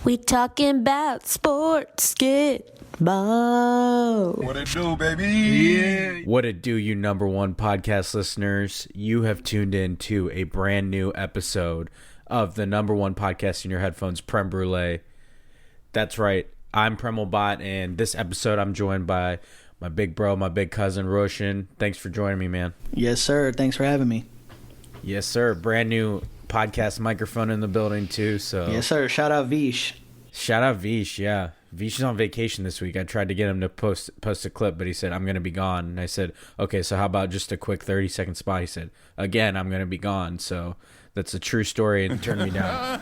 We talking about sports, get ball. What it do, baby? Yeah. What it do, you number one podcast listeners? You have tuned in to a brand new episode of the number one podcast in your headphones, Prem Brulee. That's right. I'm Premal Bhatt, and this episode I'm joined by my big bro, my big cousin, Roshan. Thanks for joining me, man. Yes, sir. Thanks for having me. Yes, sir. Brand new podcast microphone in the building, too. So yes, sir. Shout out Vish. Shout out Vish, yeah. Vish is on vacation this week. I tried to get him to post a clip, but he said, I'm going to be gone. And I said, okay, so how about just a quick 30-second spot? He said, again, I'm going to be gone. So that's a true story and turned me down.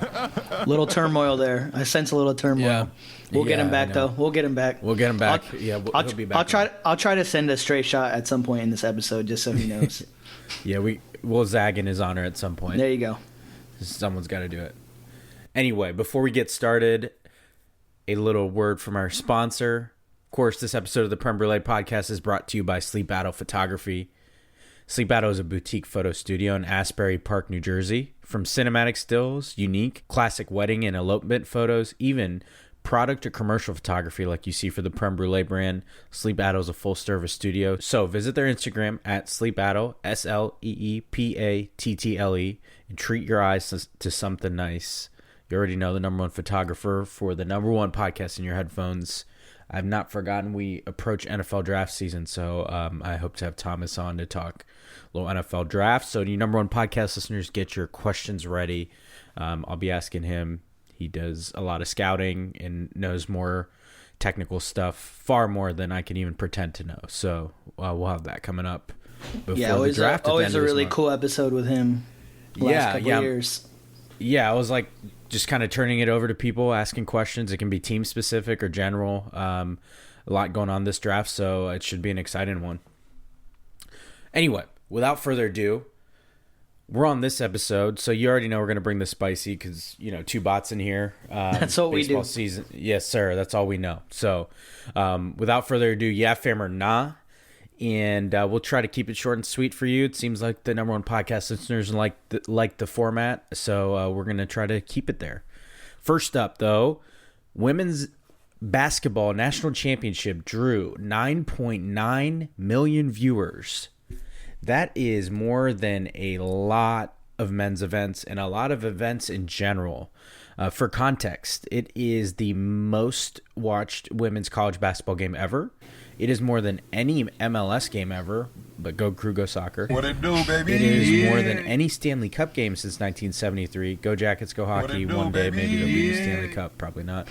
Little turmoil there. I sense a little turmoil. Yeah. We'll get him back, though. We'll get him back. We'll get him back. He'll be back. I'll try to send a straight shot at some point in this episode just so he knows. Yeah, we'll zag in his honor at some point. There you go. Someone's got to do it. Anyway, before we get started, a little word from our sponsor. Of course, this episode of the Prem Brulee podcast is brought to you by Sleep Battle Photography. Sleep Battle is a boutique photo studio in Asbury Park, New Jersey. From cinematic stills, unique, classic wedding and elopement photos, even product or commercial photography like you see for the Prem Brulee brand, Sleep Battle is a full-service studio. So visit their Instagram at Sleep Battle, SLEEPATTLE, and treat your eyes to something nice. You already know the number one photographer for the number one podcast in your headphones. I've not forgotten we approach NFL draft season, so I hope to have Thomas on to talk a little NFL draft. So you number one podcast listeners, get your questions ready. I'll be asking him. He does a lot of scouting and knows more technical stuff, far more than I can even pretend to know. So we'll have that coming up before the draft. Always a really cool episode with him. Last couple years. Yeah, I was like just kind of turning it over to people, asking questions. It can be team specific or general. A lot going on this draft, so it should be an exciting one. Anyway, without further ado, we're on this episode, so you already know we're going to bring the spicy because, two bots in here. That's what we do. Season. Yes, sir. That's all we know. So without further ado, yeah, fam or nah. And we'll try to keep it short and sweet for you. It seems like the number one podcast listeners like the format, so we're going to try to keep it there. First up, though, women's basketball national championship drew 9.9 million viewers. That is more than a lot of men's events and a lot of events in general. For context, it is the most watched women's college basketball game ever. It is more than any MLS game ever, but go Crew, go Soccer. What it do, baby? It is more than any Stanley Cup game since 1973. Go Jackets, go Hockey. One day, maybe they'll be the Stanley Cup. Probably not.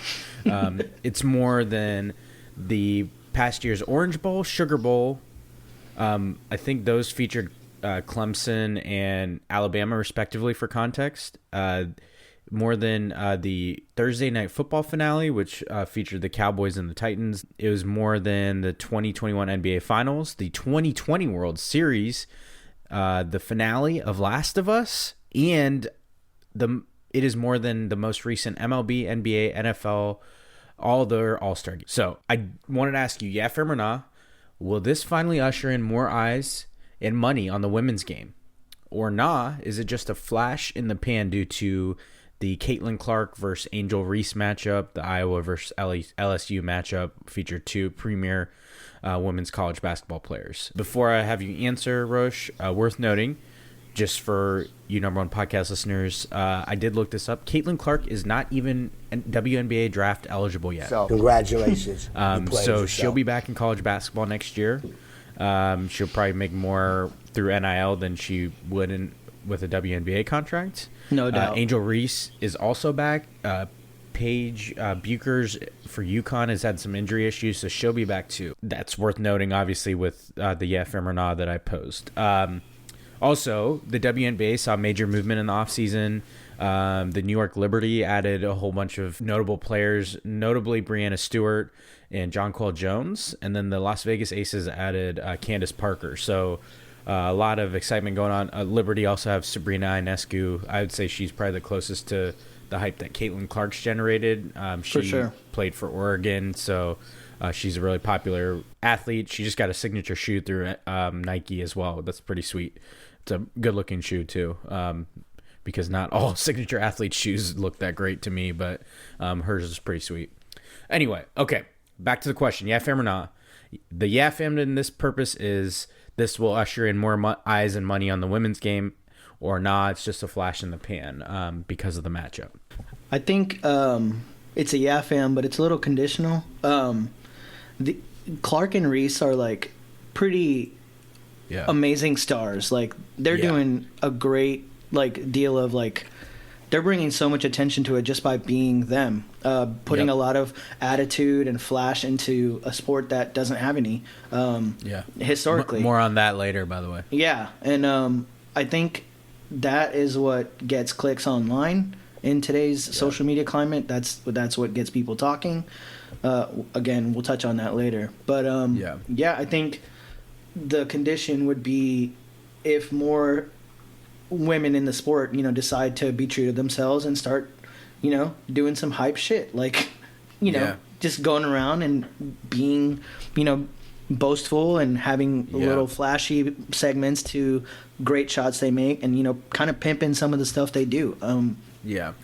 It's more than the past year's Orange Bowl, Sugar Bowl. I think those featured Clemson and Alabama, respectively, for context. More than the Thursday Night Football finale, which featured the Cowboys and the Titans. It was more than the 2021 NBA Finals, the 2020 World Series, the finale of Last of Us, and it is more than the most recent MLB, NBA, NFL, all their All-Star games. So I wanted to ask you, yeah, fam or nah, will this finally usher in more eyes and money on the women's game? Or nah, is it just a flash in the pan due to the Caitlin Clark versus Angel Reese matchup, the Iowa versus LSU matchup featured two premier women's college basketball players? Before I have you answer, Roche, worth noting, just for you number one podcast listeners, I did look this up. Caitlin Clark is not even WNBA draft eligible yet. So, congratulations. So she'll be back in college basketball next year. She'll probably make more through NIL than she would with a WNBA contract. No doubt. Angel Reese is also back. Paige Buchers for UConn has had some injury issues, so she'll be back too. That's worth noting, obviously, with the yeah, fam or nah that I posed. Also, the WNBA saw major movement in the offseason. The New York Liberty added a whole bunch of notable players, notably Breanna Stewart and Jonquel Jones. And then the Las Vegas Aces added Candace Parker. So a lot of excitement going on. Liberty also have Sabrina Ionescu. I would say she's probably the closest to the hype that Caitlin Clark's generated. She for sure. Played for Oregon, so she's a really popular athlete. She just got a signature shoe through Nike as well. That's pretty sweet. It's a good-looking shoe, too. because not all signature athlete shoes look that great to me, but hers is pretty sweet. Anyway, okay, back to the question. Yeah, fam or not? The yeah fam in this purpose is this will usher in more eyes and money on the women's game, or nah, it's just a flash in the pan because of the matchup. I think it's a yeah fam, but it's a little conditional. The Clark and Reese are like pretty amazing stars. Like they're doing a great like deal of like they're bringing so much attention to it just by being them, putting a lot of attitude and flash into a sport that doesn't have any historically. More on that later, by the way. Yeah, and I think that is what gets clicks online in today's social media climate. That's what gets people talking. Again, we'll touch on that later. But I think the condition would be if more women in the sport, decide to be true to themselves and start, doing some hype shit. Like, just going around and being, boastful and having little flashy segments to great shots they make and, kind of pimping some of the stuff they do.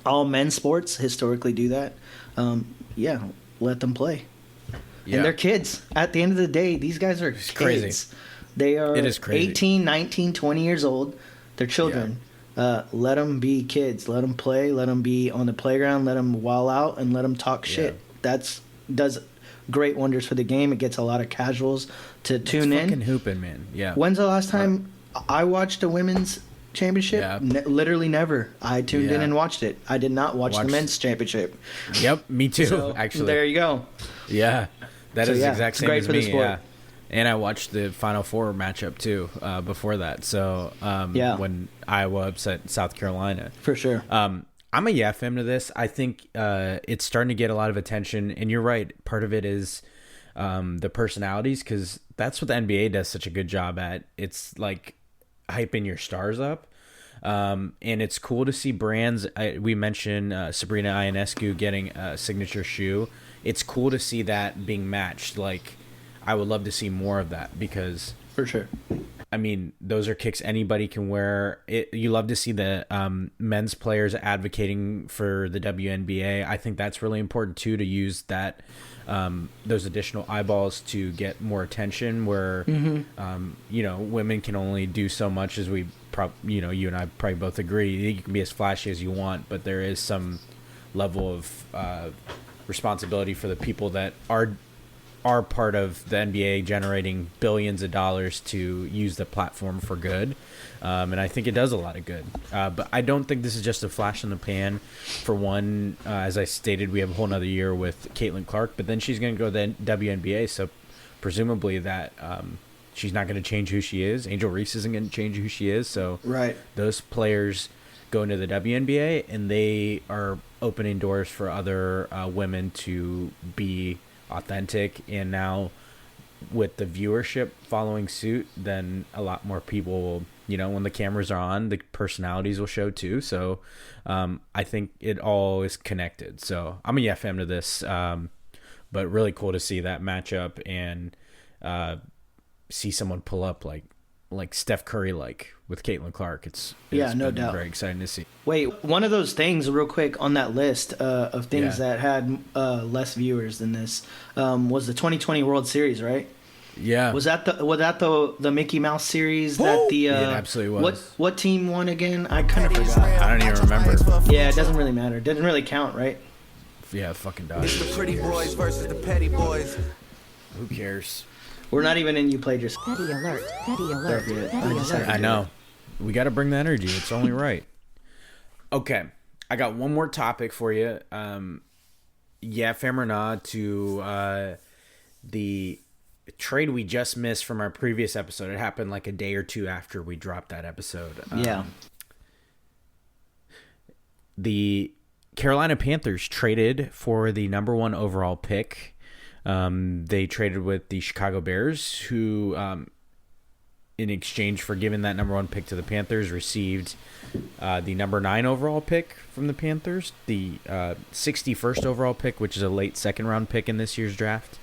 All men's sports historically do that. Let them play. And they're kids. At the end of the day, these guys are kids. Crazy. They are It is crazy. 18, 19, 20 years old. They're children. Let them be kids. Let them play. Let them be on the playground. Let them wall out and let them talk shit. That's does great wonders for the game. It gets a lot of casuals to tune in. Fucking hooping, man. Yeah. When's the last time I watched a women's championship? Literally never. I tuned in and watched it. I did not watch the men's championship. Yep, me too. So, actually, there you go. Yeah, that is exact same great as for the me. sport. Yeah, and I watched the Final Four matchup too before that. So when Iowa upset South Carolina, For sure. I'm a yeah fam to this. I think it's starting to get a lot of attention, and you're right. Part of it is the personalities, because that's what the NBA does such a good job at. It's like hyping your stars up. And it's cool to see brands. We mentioned Sabrina Ionescu getting a signature shoe. It's cool to see that being matched. Like, I would love to see more of that, because For sure. I mean, those are kicks anybody can wear. You love to see the men's players advocating for the WNBA. I think that's really important too, to use that those additional eyeballs to get more attention. Where women can only do so much, as we you and I probably both agree. You can be as flashy as you want, but there is some level of responsibility for the people that are part of the NBA generating billions of dollars to use the platform for good. And I think it does a lot of good. But I don't think this is just a flash in the pan. For one, as I stated, we have a whole nother year with Caitlin Clark, but then she's going to go to the WNBA. So presumably that she's not going to change who she is. Angel Reese isn't going to change who she is. So those players go into the WNBA, and they are opening doors for other women to be authentic. And now with the viewership following suit, then a lot more people will, when the cameras are on, the personalities will show too. So I think it all is connected. So I'm a yeah fam to this, but really cool to see that matchup and see someone pull up like Steph Curry with Caitlin Clark. It's no been doubt very exciting to see. Wait, one of those things real quick on that list of things that had less viewers than this was the 2020 World Series, right? Yeah. Was that the Mickey Mouse series that the it absolutely was. What team won again? I kind of forgot. I don't even remember. Yeah, it doesn't really matter. It doesn't really count, right? Yeah, fucking does. It's the pretty boys versus the petty boys. Who cares? We're not even in You Played Your... Petty alert. Petty alert. Yeah, Petty alert. I know. We got to bring the energy. It's only right. Okay. I got one more topic for you. Yeah, fam or nah, to the trade we just missed from our previous episode. It happened like a day or two after we dropped that episode. The Carolina Panthers traded for the number 1 overall pick. They traded with the Chicago Bears, who, in exchange for giving that number 1 pick to the Panthers, received the number 9 overall pick from the Panthers, the 61st overall pick, which is a late second-round pick in this year's draft,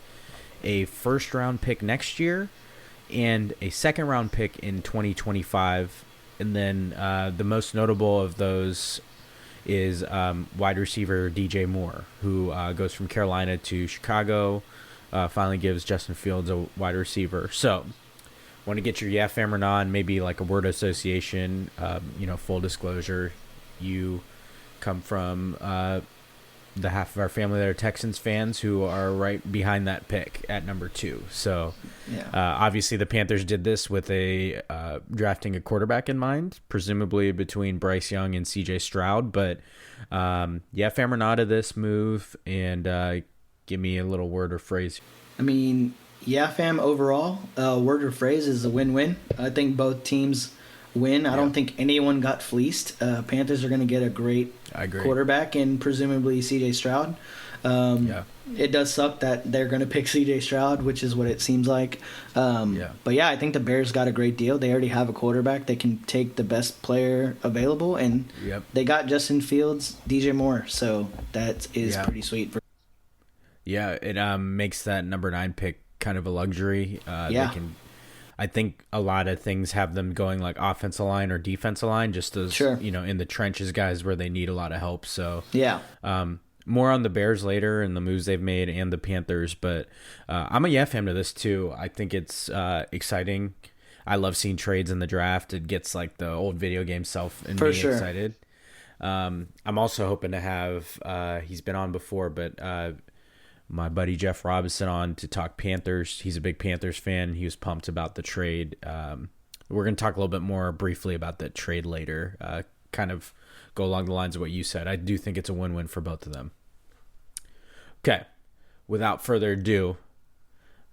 a first-round pick next year, and a second-round pick in 2025, And then the most notable of those is wide receiver DJ Moore, who goes from Carolina to Chicago, finally gives Justin Fields a wide receiver. So want to get your yeah, fam or non, maybe like a word association. Full disclosure, you come from the half of our family that are Texans fans who are right behind that pick at number 2. So obviously the Panthers did this with a drafting a quarterback in mind, presumably between Bryce Young and CJ Stroud. But yeah, fam or not of this move, and give me a little word or phrase. I mean, yeah, fam, overall, word or phrase is a win-win. I think both teams win. I don't think anyone got fleeced. Panthers are going to get a great quarterback and presumably CJ Stroud. It does suck that they're going to pick CJ Stroud, which is what it seems like. But yeah, I think the Bears got a great deal. They already have a quarterback. They can take the best player available, and they got Justin Fields, DJ Moore. So that is pretty sweet. It makes that number 9 pick kind of a luxury. I think a lot of things have them going like offensive line or defensive line, just those, in the trenches guys where they need a lot of help. So more on the Bears later and the moves they've made and the Panthers. But I'm a yeah fam to this too. I think it's exciting. I love seeing trades in the draft. It gets like the old video game self and me excited. I'm also hoping to have, he's been on before, but my buddy Jeff Robinson on to talk Panthers. He's a big Panthers fan. He was pumped about the trade. We're going to talk a little bit more briefly about that trade later, kind of go along the lines of what you said. I do think it's a win-win for both of them. Okay, without further ado,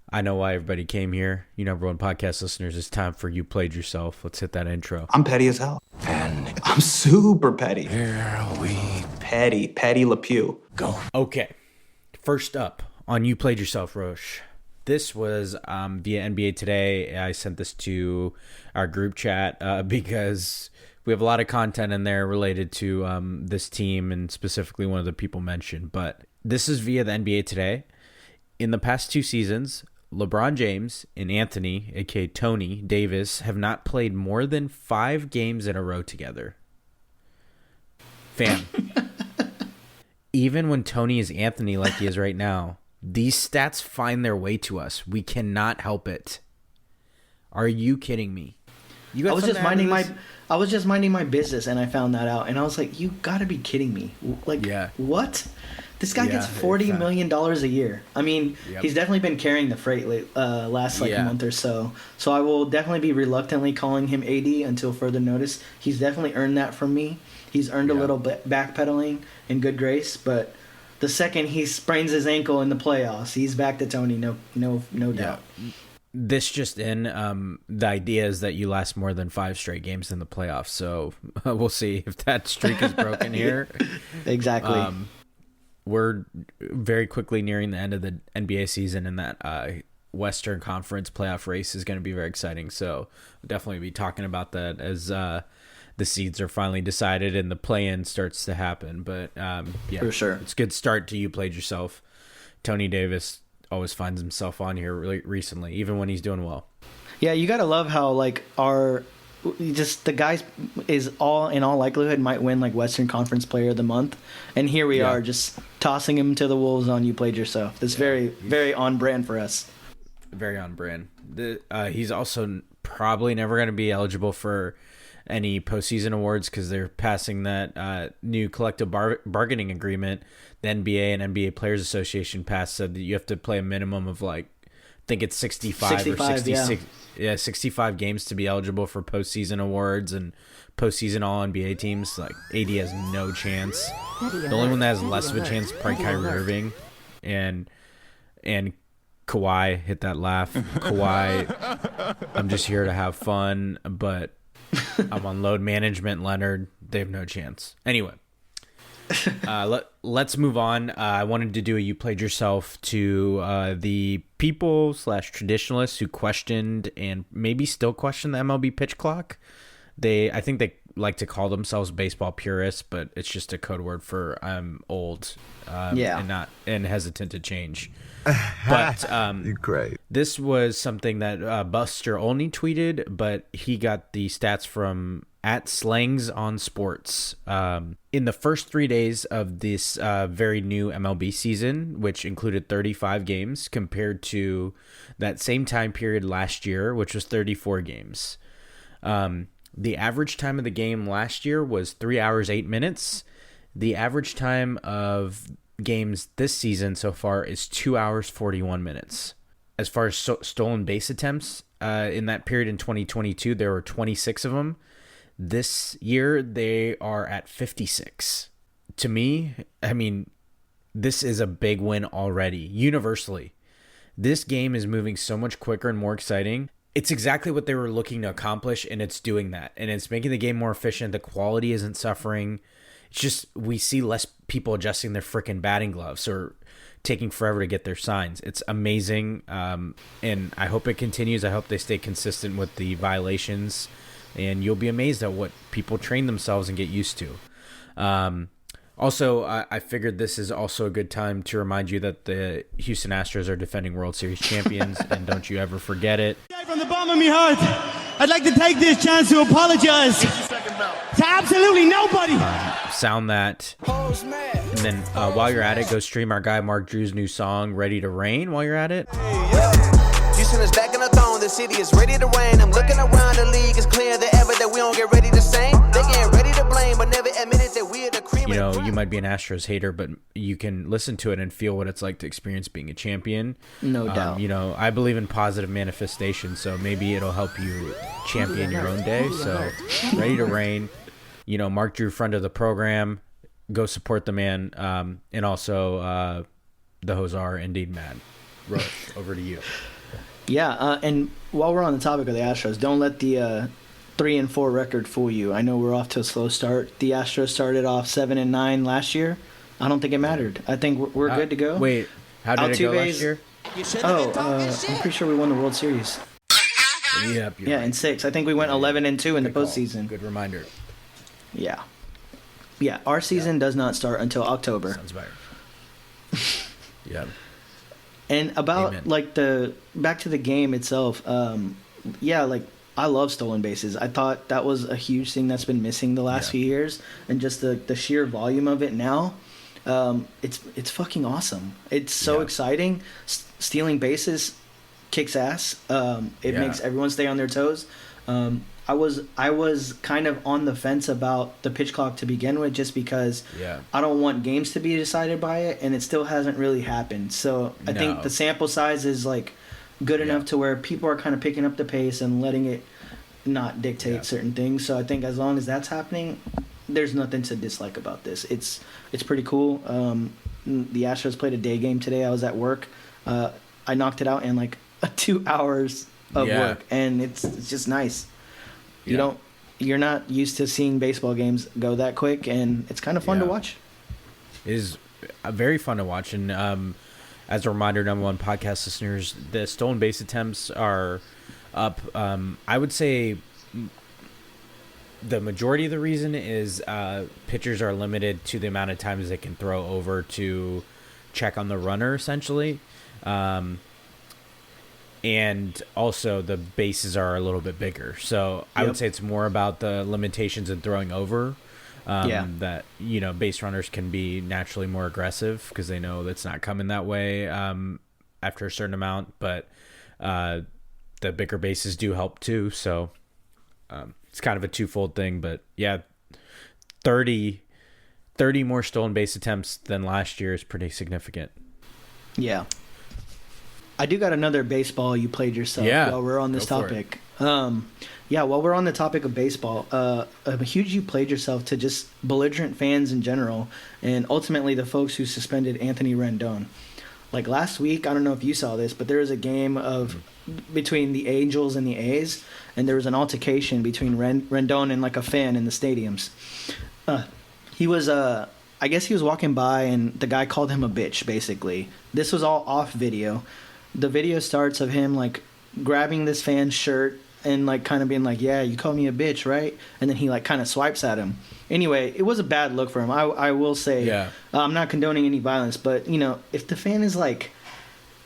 I know why everybody came here. Number one podcast listeners, it's time for You Played Yourself. Let's hit that intro. I'm petty as hell. And I'm super petty. Here we Petty Le Pew. go. Okay. First up on You Played Yourself, Roche. This was via NBA Today. I sent this to our group chat because we have a lot of content in there related to this team and specifically one of the people mentioned. But this is via the NBA Today. In the past 2 seasons, LeBron James and Anthony, aka Tony Davis, have not played more than 5 games in a row together. Fam. Even when Tony is Anthony like he is right now, these stats find their way to us. We cannot help it. Are you kidding me? I was just minding my business and I found that out, and I was like, you got to be kidding me. What? This guy gets $40 million a year. I mean, he's definitely been carrying the freight last month or so. So I will definitely be reluctantly calling him AD until further notice. He's definitely earned that from me. He's earned a little bit backpedaling in good grace, but the second he sprains his ankle in the playoffs, he's back to Tony. No doubt. This just in, the idea is that you last more than 5 straight games in the playoffs. So we'll see if that streak is broken here. Exactly. We're very quickly nearing the end of the NBA season, and that Western Conference playoff race is going to be very exciting. So we'll definitely be talking about that as the seeds are finally decided and the play-in starts to happen. But for sure, it's a good start to You Played Yourself. Tony Davis always finds himself on here really recently, even when he's doing well. Yeah, you gotta love how the guy is in all likelihood might win Western Conference Player of the Month, and here we are just tossing him to the wolves on You Played Yourself. That's very, very on brand for us. Very on brand. He's also probably never going to be eligible for any postseason awards because they're passing that new collective bargaining agreement. The NBA and NBA Players Association passed, said that you have to play a minimum of I think it's 65 or 66. Yeah, 65 games to be eligible for postseason awards and postseason All NBA teams. AD has no chance. The only one that has less of a chance is probably Kyrie Irving, and Kawhi. Hit that laugh, Kawhi. I'm just here to have fun, but I'm on load management. Leonard, they have no chance. Anyway, let's move on. I wanted to do a You Played Yourself to the people / traditionalists who questioned and maybe still question the MLB pitch clock. I think they like to call themselves baseball purists, but it's just a code word for I'm old, and hesitant to change. But You're great. this was something that Buster Olney tweeted, but he got the stats from @Slangs on Sports. In the first 3 days of this very new MLB season, which included 35 games, compared to that same time period last year, which was 34 games. The average time of the game last year was 3 hours, 8 minutes. The average time of games this season so far is 2 hours, 41 minutes. As far as stolen base attempts, in that period in 2022, there were 26 of them. This year, they are at 56. To me, I mean, this is a big win already, universally. This game is moving so much quicker and more exciting. It's exactly what they were looking to accomplish, and it's doing that. And it's making the game more efficient. The quality isn't suffering. It's just we see less people adjusting their freaking batting gloves or taking forever to get their signs. It's amazing, and I hope it continues. I hope they stay consistent with the violations, and you'll be amazed at what people train themselves and get used to. Also, I figured this is also a good time to remind you that the Houston Astros are defending World Series champions, and don't you ever forget it. From the bottom of my heart, I'd like to take this chance to apologize to absolutely nobody. Sound that. And then while you're at it, go stream our guy Mark Drew's new song, Ready to Rain, while you're at it. Houston is back in the throne, the city is ready to rain. I'm looking around the league, it's clear that ever that we don't get ready to sing. They getting ready to blame, but never admitted that we're the cream. You know, you might be an Astros hater, but you can listen to it and feel what it's like to experience being a champion. No doubt. You know, I believe in positive manifestation, so maybe it'll help you champion your own day. So, Ready to Rain. You know, Mark Drew, friend of the program. Go support the man. And also, the Hosar, Indeed Mad. Roach, over to you. Yeah, and while we're on the topic of the Astros, don't let the 3-4 record fool you. I know we're off to a slow start. The Astros started off 7-9 last year. I don't think it mattered. I think we're good to go. Wait, how did it go last year? I'm pretty sure we won the World Series. Yep, Yeah, right. in 6. I think we went 11-2 in the postseason. Good reminder. Yeah. Yeah, our season does not start until October. Sounds better. Yeah. And about Amen. like back to the game itself, like I love stolen bases. I thought that was a huge thing that's been missing the last few years, and just the sheer volume of it now, it's fucking awesome. It's so exciting. Stealing bases kicks ass. It makes everyone stay on their toes. I was kind of on the fence about the pitch clock to begin with, just because I don't want games to be decided by it, and it still hasn't really happened. So I think the sample size is like good enough to where people are kind of picking up the pace and letting it not dictate certain things. So I think as long as that's happening, there's nothing to dislike about this. It's pretty cool. The Astros played a day game today. I was at work. I knocked it out in like 2 hours of work, and it's just nice. You're not used to seeing baseball games go that quick, and it's kind of fun to watch. It is very fun to watch, and as a reminder, number one podcast listeners, the stolen base attempts are up. I would say the majority of the reason is pitchers are limited to the amount of times they can throw over to check on the runner, essentially. And also the bases are a little bit bigger. So I would say it's more about the limitations in throwing over. That, you know, base runners can be naturally more aggressive because they know that's not coming that way after a certain amount. But the bigger bases do help too. So it's kind of a twofold thing. But yeah, 30 more stolen base attempts than last year is pretty significant. Yeah. I do got another baseball you played yourself while we're on this topic. While we're on the topic of baseball, a huge you played yourself to just belligerent fans in general, and ultimately the folks who suspended Anthony Rendon. Like last week, I don't know if you saw this, but there was a game between the Angels and the A's, and there was an altercation between Rendon and like a fan in the stadiums. He was I guess he was walking by, and the guy called him a bitch, basically. This was all off video. The video starts of him like grabbing this fan's shirt, and like kind of being like, yeah, you called me a bitch, right? And then he like kind of swipes at him. Anyway, it was a bad look for him. I will say, I'm not condoning any violence, but you know, if the fan is like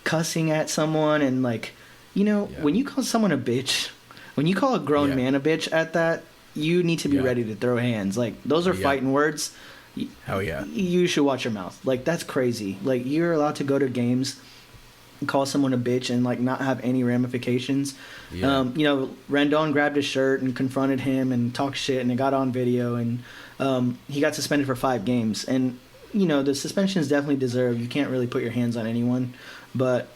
cussing at someone and like, you know, when you call someone a bitch, when you call a grown man a bitch at that, you need to be ready to throw hands. Like those are fighting words. Hell yeah. You should watch your mouth. Like that's crazy. Like you're allowed to go to games, call someone a bitch and like not have any ramifications. You know, Rendon grabbed his shirt and confronted him and talked shit, and it got on video, and he got suspended for 5 games. And you know, the suspension is definitely deserved. You can't really put your hands on anyone, but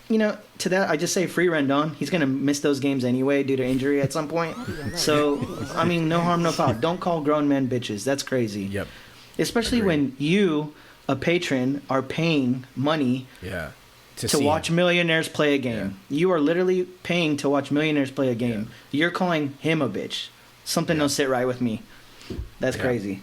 you know, to that I just say free Rendon. He's gonna miss those games anyway due to injury at some point. So I mean, no harm, no foul. Don't call grown men bitches. That's crazy. Yep. Especially when you, a patron, are paying money. To watch millionaires play a game. You are literally paying to watch millionaires play a game. You're calling him a bitch. Something don't sit right with me. That's crazy.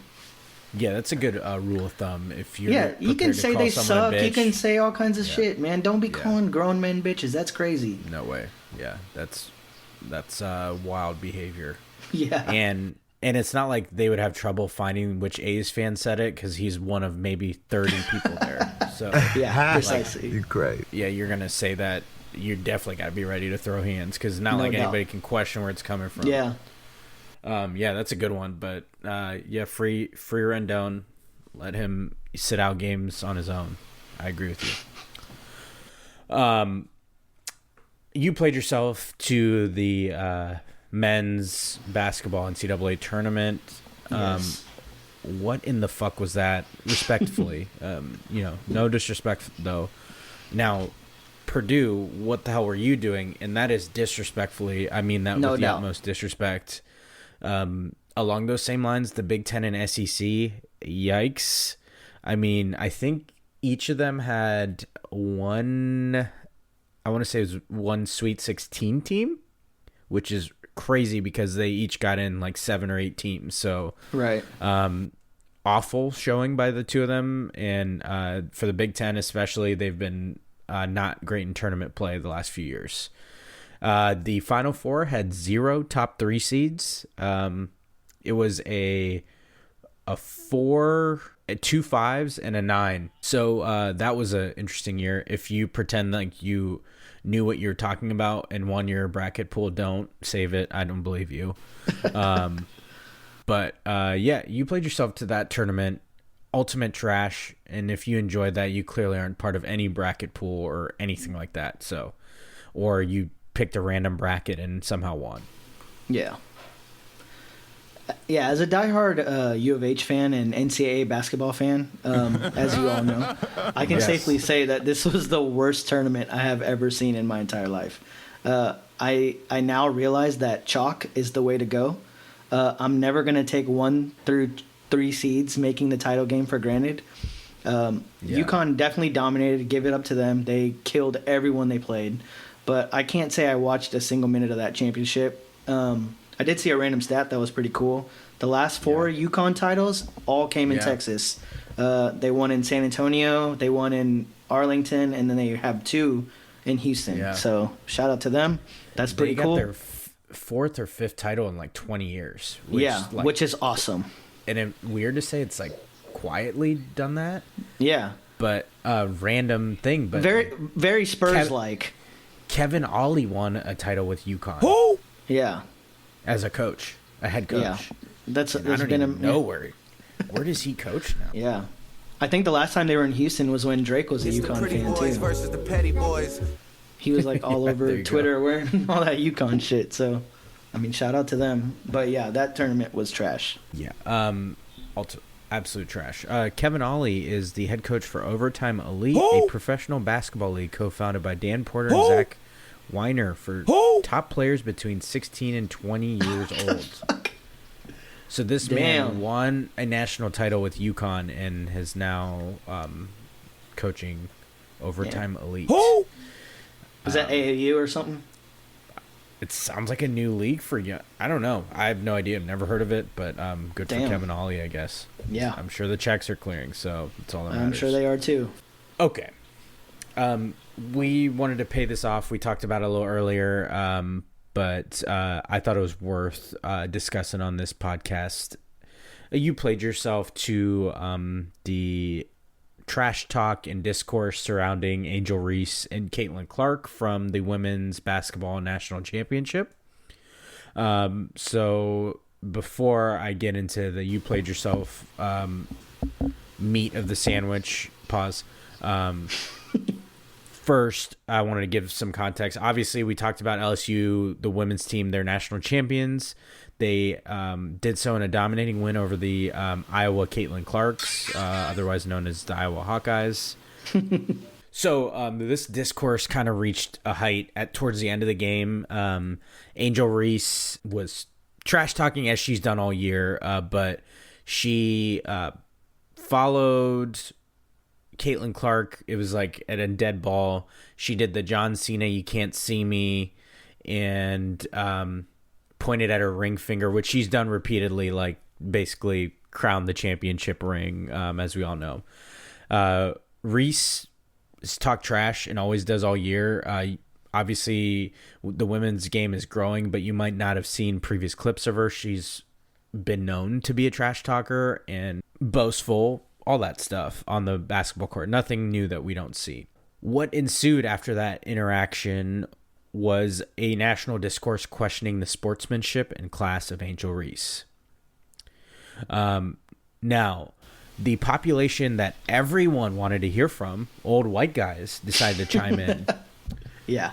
Yeah, that's a good rule of thumb. If you're you can say they suck. You can say all kinds of shit, man. Don't be calling grown men bitches. That's crazy. No way. Yeah, that's wild behavior. Yeah. And it's not like they would have trouble finding which A's fan said it, because he's one of maybe 30 people there. So precisely. You're great. Yeah, you're gonna say that. You definitely got to be ready to throw hands, because not like anybody can question where it's coming from. Yeah. Yeah, that's a good one. But free Rendon, let him sit out games on his own. I agree with you. You played yourself to the men's basketball NCAA tournament. Yes. What in the fuck was that? Respectfully, you know, no disrespect though. Now, Purdue, what the hell were you doing? And that is disrespectfully. I mean that with the utmost disrespect. Along those same lines, the Big Ten and SEC, yikes. I mean, I think each of them had one. I want to say it was one Sweet 16 team, which is crazy because they each got in like 7 or 8 teams. So awful showing by the two of them, and for the Big Ten especially, they've been not great in tournament play the last few years. The Final Four had 0 top 3 seeds. It was a 4, 2 5s, and a 9. So that was an interesting year. If you pretend like you knew what you're talking about and won your bracket pool, don't save it. I don't believe you. But you played yourself to that tournament. Ultimate trash. And if you enjoyed that, you clearly aren't part of any bracket pool or anything like that. So, or you picked a random bracket and somehow won. Yeah. Yeah, as a diehard U of H fan and NCAA basketball fan, as you all know, I can safely say that this was the worst tournament I have ever seen in my entire life. I now realize that chalk is the way to go. I'm never going to take 1 through 3 seeds making the title game for granted. UConn definitely dominated. Give it up to them. They killed everyone they played. But I can't say I watched a single minute of that championship. I did see a random stat that was pretty cool. The last 4 UConn titles all came in Texas. They won in San Antonio, they won in Arlington, and then they have 2 in Houston. Yeah. So shout out to them. That's pretty cool. They got their 4th or 5th title in like 20 years. Which is awesome. And weird to say it's like quietly done that. Yeah. But a random thing. But very Spurs-like. Kevin Ollie won a title with UConn. Oh! Yeah. As a coach, a head coach. Yeah. I don't even know where does he coach now? Yeah. I think the last time they were in Houston was when Drake was a UConn fan too. Versus the petty boys. He was like all over Twitter wearing all that UConn shit. So, I mean, shout out to them. But yeah, that tournament was trash. Yeah. Absolute trash. Kevin Ollie is the head coach for Overtime Elite, a professional basketball league co-founded by Dan Porter and Zach Weiner for top players between 16 and 20 years old. So this man won a national title with UConn and is now coaching Overtime Elite. Is that AAU or something? It sounds like a new league for you. I don't know. I have no idea. I've never heard of it, but good for Kevin Ollie, I guess. Yeah. I'm sure the checks are clearing, so that's all that matters. I'm sure they are too. Okay. We wanted to pay this off. We talked about it a little earlier. but I thought it was worth discussing on this podcast. You played yourself to the trash talk and discourse surrounding Angel Reese and Caitlin Clark from the Women's Basketball National Championship. So before I get into the you played yourself meat of the sandwich, pause. First, I wanted to give some context. Obviously, we talked about LSU, the women's team, they're national champions. They did so in a dominating win over the Iowa Caitlin Clarks, otherwise known as the Iowa Hawkeyes. So this discourse kind of reached a height towards the end of the game. Angel Reese was trash talking as she's done all year, but she followed Caitlin Clark. It was like at a dead ball. She did the John Cena "You Can't See Me" and pointed at her ring finger, which she's done repeatedly, like basically crowned the championship ring, as we all know. Reese talked trash and always does all year. Obviously, the women's game is growing, but you might not have seen previous clips of her. She's been known to be a trash talker and boastful, all that stuff on the basketball court. Nothing new that we don't see. What ensued after that interaction was a national discourse questioning the sportsmanship and class of Angel Reese. Now, the population that everyone wanted to hear from, old white guys, decided to chime in. Yeah.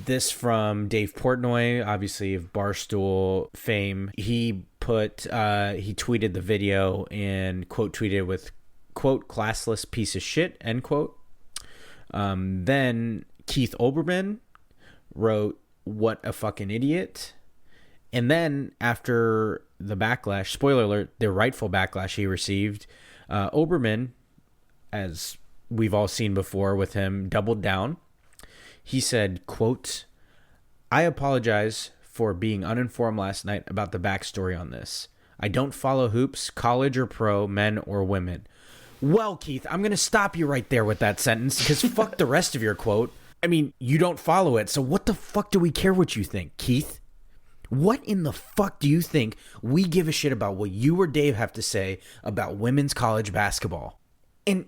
This from Dave Portnoy, obviously of Barstool fame. He tweeted the video and quote tweeted with quote classless piece of shit, end quote. Then Keith Olbermann wrote, "What a fucking idiot." And then after the backlash, spoiler alert, the rightful backlash he received, Olbermann, as we've all seen before with him, doubled down. He said, quote, "I apologize for being uninformed last night about the backstory on this. I don't follow hoops, college or pro, men or women." Well, Keith, I'm going to stop you right there with that sentence because fuck the rest of your quote. I mean, you don't follow it, so what the fuck do we care what you think, Keith? What in the fuck do you think we give a shit about what you or Dave have to say about women's college basketball? And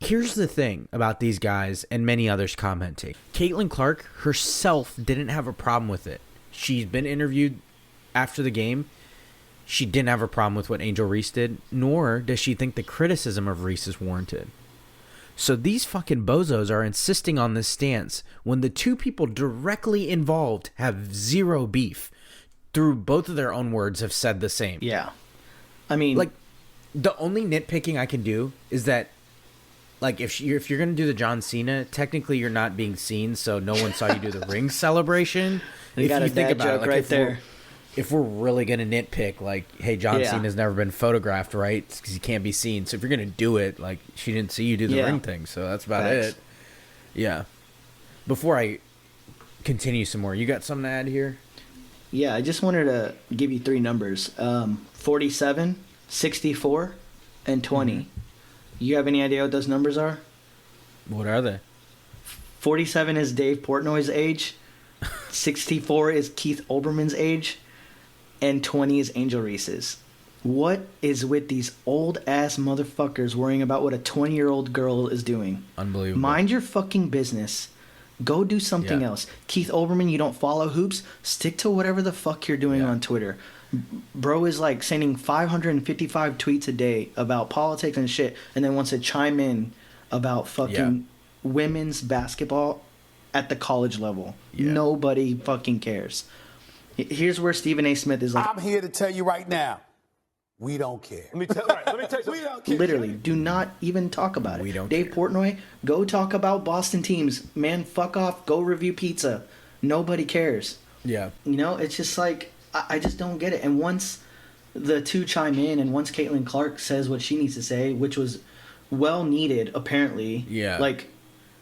here's the thing about these guys and many others commenting. Caitlin Clark herself didn't have a problem with it. She's been interviewed after the game. She didn't have a problem with what Angel Reese did, nor does she think the criticism of Reese is warranted. So these fucking bozos are insisting on this stance when the two people directly involved have zero beef. Through both of their own words have said the same. Yeah. I mean, like, the only nitpicking I can do is that, like, if you're going to do the John Cena, technically you're not being seen, so no one saw you do the ring celebration. You got a dad joke like, right there. If we're really going to nitpick, like, hey, John Cena's never been photographed, right? Because he can't be seen. So if you're going to do it, like, she didn't see you do the ring thing. So that's about it. Yeah. Before I continue some more, you got something to add here? Yeah, I just wanted to give you three numbers. 47, 64, and 20. Mm-hmm. You have any idea what those numbers are? What are they? 47 is Dave Portnoy's age. 64 is Keith Olbermann's age. And 20 is Angel Reese's. What is with these old-ass motherfuckers worrying about what a 20-year-old girl is doing? Unbelievable. Mind your fucking business. Go do something else. Keith Olbermann, you don't follow hoops? Stick to whatever the fuck you're doing on Twitter. Bro is like sending 555 tweets a day about politics and shit, and then wants to chime in about fucking women's basketball at the college level. Nobody fucking cares. Here's where Stephen A. Smith is like, I'm here to tell you right now, we don't care. Let me tell you, we don't care. Literally, do not even talk about it. We don't Dave care. Portnoy, go talk about Boston teams. Man, fuck off. Go review pizza. Nobody cares. Yeah. You know, it's just like, I just don't get it. And once the two chime in and once Caitlin Clark says what she needs to say, which was well needed, apparently. Yeah. Like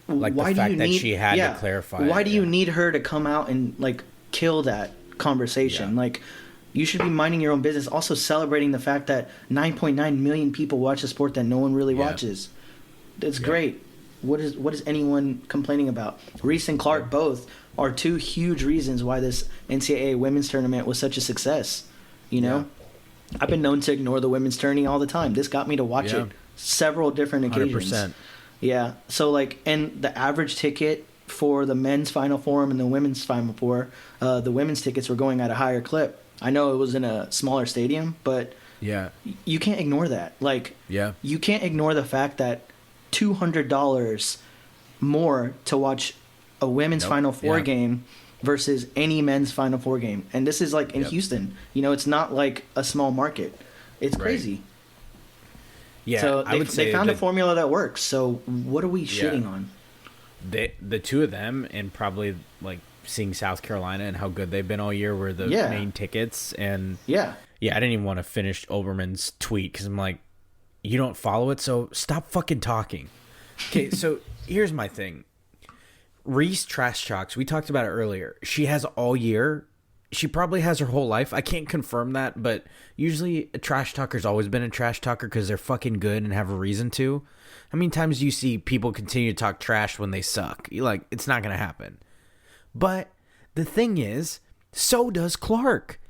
why the fact do you that need, she had to clarify Why it, do you need her to come out and, like, kill that conversation? Yeah. Like, you should be minding your own business. Also celebrating the fact that 9.9 million people watch a sport that no one really watches. That's great. What is anyone complaining about? Reese and Clark both are two huge reasons why this NCAA women's tournament was such a success. You know, I've been known to ignore the women's tourney all the time. This got me to watch it several different occasions. 100%. Yeah. So like, and the average ticket for the men's Final Four and the women's Final Four, the women's tickets were going at a higher clip. I know it was in a smaller stadium, but you can't ignore that. Like, you can't ignore the fact that $200 more to watch a women's Final Four game versus any men's Final Four game. And this is like in Houston. You know, it's not like a small market. It's crazy. Yeah, so I would say they found a formula that works. So what are we shitting on? The two of them, and probably like seeing South Carolina and how good they've been all year, were the main tickets. And I didn't even want to finish Oberman's tweet because I'm like, you don't follow it, so stop fucking talking. Okay, so here's my thing. Reese trash talks. We talked about it earlier. She has all year. She probably has her whole life. I can't confirm that, but usually a trash talker's always been a trash talker because they're fucking good and have a reason to. How many times do you see people continue to talk trash when they suck? You're like, it's not going to happen. But the thing is, so does Clark.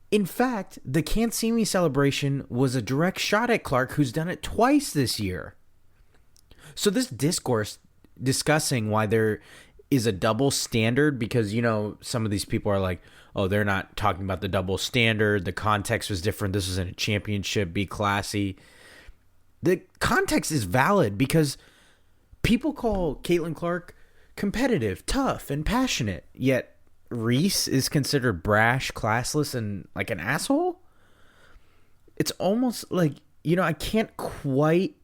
In fact, the Can't See Me celebration was a direct shot at Clark, who's done it twice this year. So this discourse discussing why there is a double standard, because, you know, some of these people are like, oh, they're not talking about the double standard. The context was different. This was in a championship. Be classy. The context is valid because people call Caitlin Clark competitive, tough, and passionate, yet Reese is considered brash, classless, and like an asshole. It's almost like, you know, I can't quite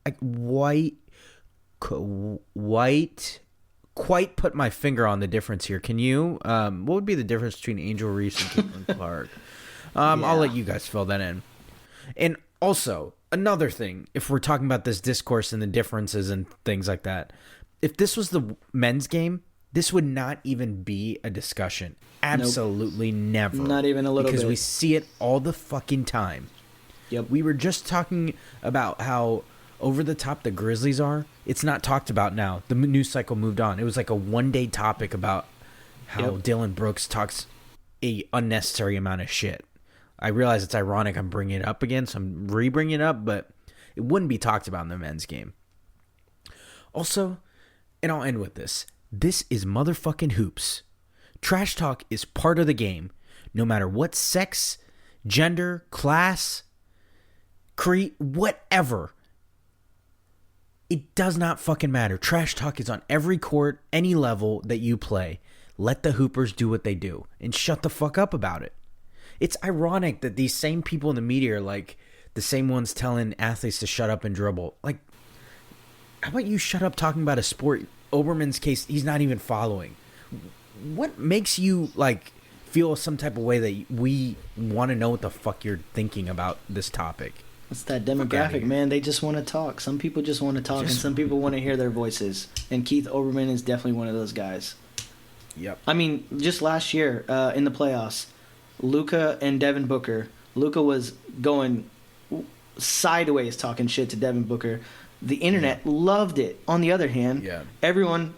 put my finger on the difference here. Can you? What would be the difference between Angel Reese and Caitlin Clark? I'll let you guys fill that in. And also, another thing, if we're talking about this discourse and the differences and things like that, if this was the men's game, this would not even be a discussion. Absolutely never. Not even a little bit. Because we see it all the fucking time. Yep. We were just talking about how over the top the Grizzlies are. It's not talked about now. The news cycle moved on. It was like a one-day topic about how Dylan Brooks talks a unnecessary amount of shit. I realize it's ironic I'm bringing it up again, so I'm re-bringing it up, but it wouldn't be talked about in the men's game. Also, and I'll end with this, this is motherfucking hoops. Trash talk is part of the game, no matter what sex, gender, class, creed, whatever. It does not fucking matter. Trash talk is on every court, any level that you play. Let the hoopers do what they do and shut the fuck up about it. It's ironic that these same people in the media are like the same ones telling athletes to shut up and dribble. Like, how about you shut up talking about a sport? Oberman's case, he's not even following. What makes you like feel some type of way that we want to know what the fuck you're thinking about this topic? It's that demographic, man. They just want to talk. Some people just want to talk, and some people want to hear their voices. And Keith Olbermann is definitely one of those guys. Yep. I mean, just last year in the playoffs, Luka and Devin Booker. Luka was going sideways talking shit to Devin Booker. The internet loved it. On the other hand, everyone,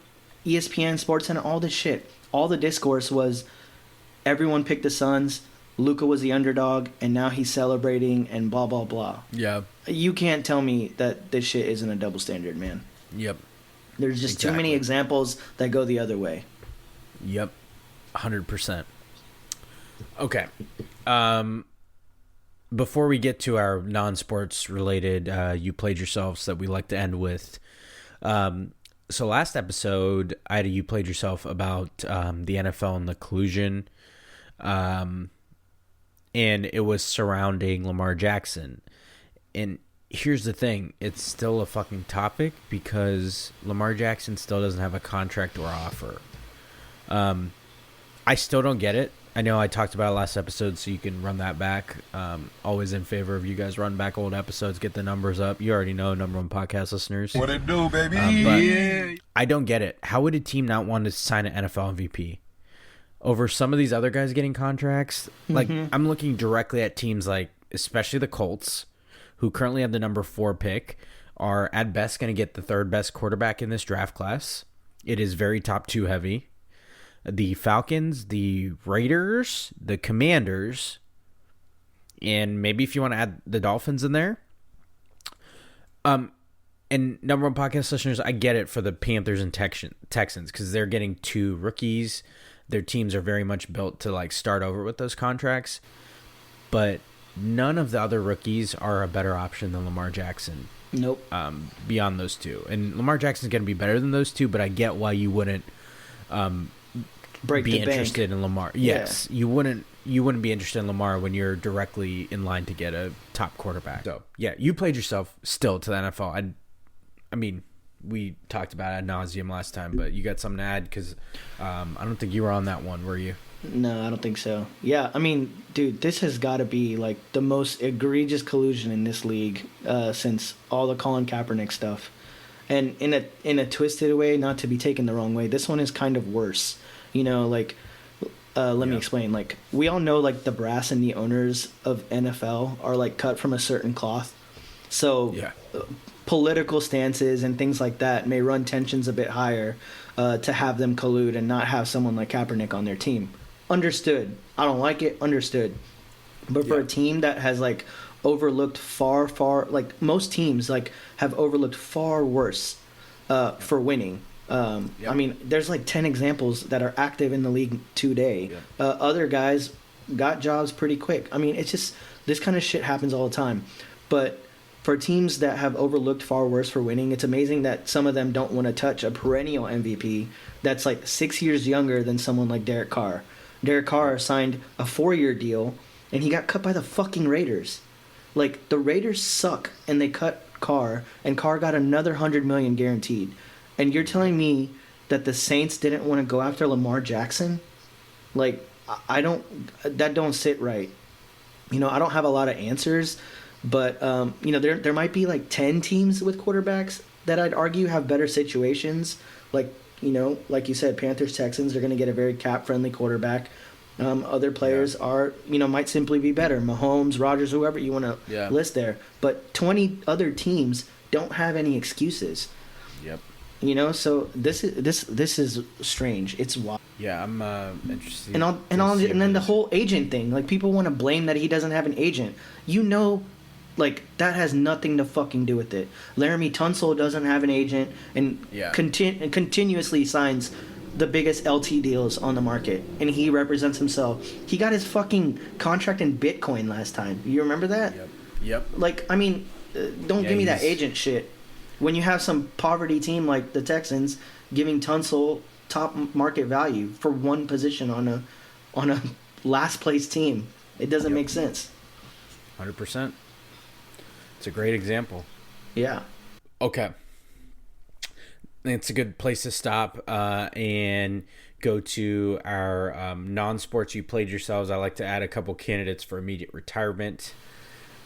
ESPN, SportsCenter, all this shit, all the discourse was everyone picked the Suns. Luka was the underdog, and now he's celebrating and blah, blah, blah. Yeah. You can't tell me that this shit isn't a double standard, man. Yep. There's just too many examples that go the other way. Yep. 100%. Okay. Before we get to our non-sports related You Played Yourselves that we like to end with, so last episode, I had a You Played Yourself about the NFL and the collusion, and it was surrounding Lamar Jackson. And here's the thing, it's still a fucking topic because Lamar Jackson still doesn't have a contract or offer. I still don't get it. I know I talked about it last episode, so you can run that back. Always in favor of you guys run back old episodes, get the numbers up. You already know, number one podcast listeners. What it do, baby? But I don't get it. How would a team not want to sign an NFL MVP over some of these other guys getting contracts? Like, I'm looking directly at teams like, especially the Colts, who currently have the number 4 pick, are at best going to get the third best quarterback in this draft class. It is very top 2 heavy. The Falcons, the Raiders, the Commanders, and maybe if you want to add the Dolphins in there. And number one podcast listeners, I get it for the Panthers and Texans because they're getting 2 rookies. Their teams are very much built to like start over with those contracts. But none of the other rookies are a better option than Lamar Jackson. Nope. Beyond those 2. And Lamar Jackson's going to be better than those 2, but I get why you wouldn't be interested in Lamar. Yes, yeah. You wouldn't be interested in Lamar when you're directly in line to get a top quarterback. So, yeah, you played yourself still to the NFL. I mean, we talked about ad nauseum last time, but you got something to add because I don't think you were on that one, were you? No, I don't think so. Yeah, I mean, dude, this has got to be like the most egregious collusion in this league since all the Colin Kaepernick stuff. And in a twisted way, not to be taken the wrong way, this one is kind of worse. You know, like, let me explain. Like, we all know, like, the brass and the owners of NFL are, like, cut from a certain cloth. So political stances and things like that may run tensions a bit higher to have them collude and not have someone like Kaepernick on their team. Understood. I don't like it. Understood. But for a team that has, like, overlooked far, like, most teams, like, have overlooked far worse for winning. I mean, there's like 10 examples that are active in the league today. Other guys got jobs pretty quick. I mean, it's just, this kind of shit happens all the time. But for teams that have overlooked far worse for winning, it's amazing that some of them don't want to touch a perennial MVP that's like 6 years younger than someone like Derek Carr. Derek Carr signed a 4-year deal, and he got cut by the fucking Raiders. Like, the Raiders suck, and they cut Carr, and Carr got another $100 million guaranteed. And you're telling me that the Saints didn't want to go after Lamar Jackson? Like, that don't sit right. You know, I don't have a lot of answers, but, you know, there might be like 10 teams with quarterbacks that I'd argue have better situations. Like, you know, like you said, Panthers, Texans are going to get a very cap-friendly quarterback. Other players are, you know, might simply be better. Mahomes, Rodgers, whoever you want to list there. But 20 other teams don't have any excuses. Yep. You know, so this is strange. It's wild. Yeah, I'm interested. And then the whole agent thing. Like, people want to blame that he doesn't have an agent. You know, like, that has nothing to fucking do with it. Laramie Tunsil doesn't have an agent and continuously signs the biggest LT deals on the market, and he represents himself. He got his fucking contract in Bitcoin last time. You remember that? Yep. Like, I mean, don't give me that agent shit. When you have some poverty team like the Texans giving Tunsil top market value for one position on a last place team, it doesn't make sense. 100%. It's a great example. Yeah. Okay. It's a good place to stop and go to our non-sports you played yourselves. I like to add a couple candidates for immediate retirement.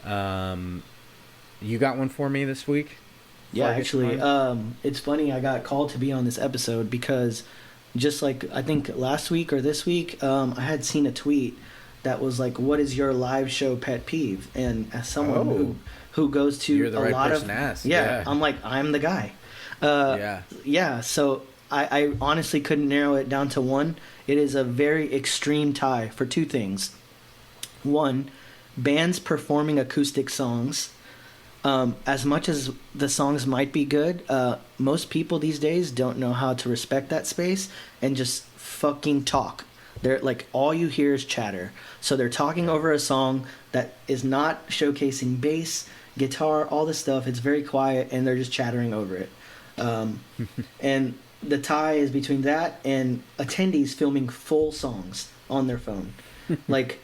You got one for me this week? Yeah, actually, it's funny. I got called to be on this episode because just like I think last week or this week, I had seen a tweet that was like, "What is your live show pet peeve?" And as someone who goes to you're the a right lot person of to ask. I'm like, I'm the guy. So I honestly couldn't narrow it down to one. It is a very extreme tie for two things. One, bands performing acoustic songs. As much as the songs might be good, most people these days don't know how to respect that space and just fucking talk. They're like, all you hear is chatter. So they're talking over a song that is not showcasing bass, guitar, all this stuff. It's very quiet, and they're just chattering over it. And the tie is between that and attendees filming full songs on their phone. Like,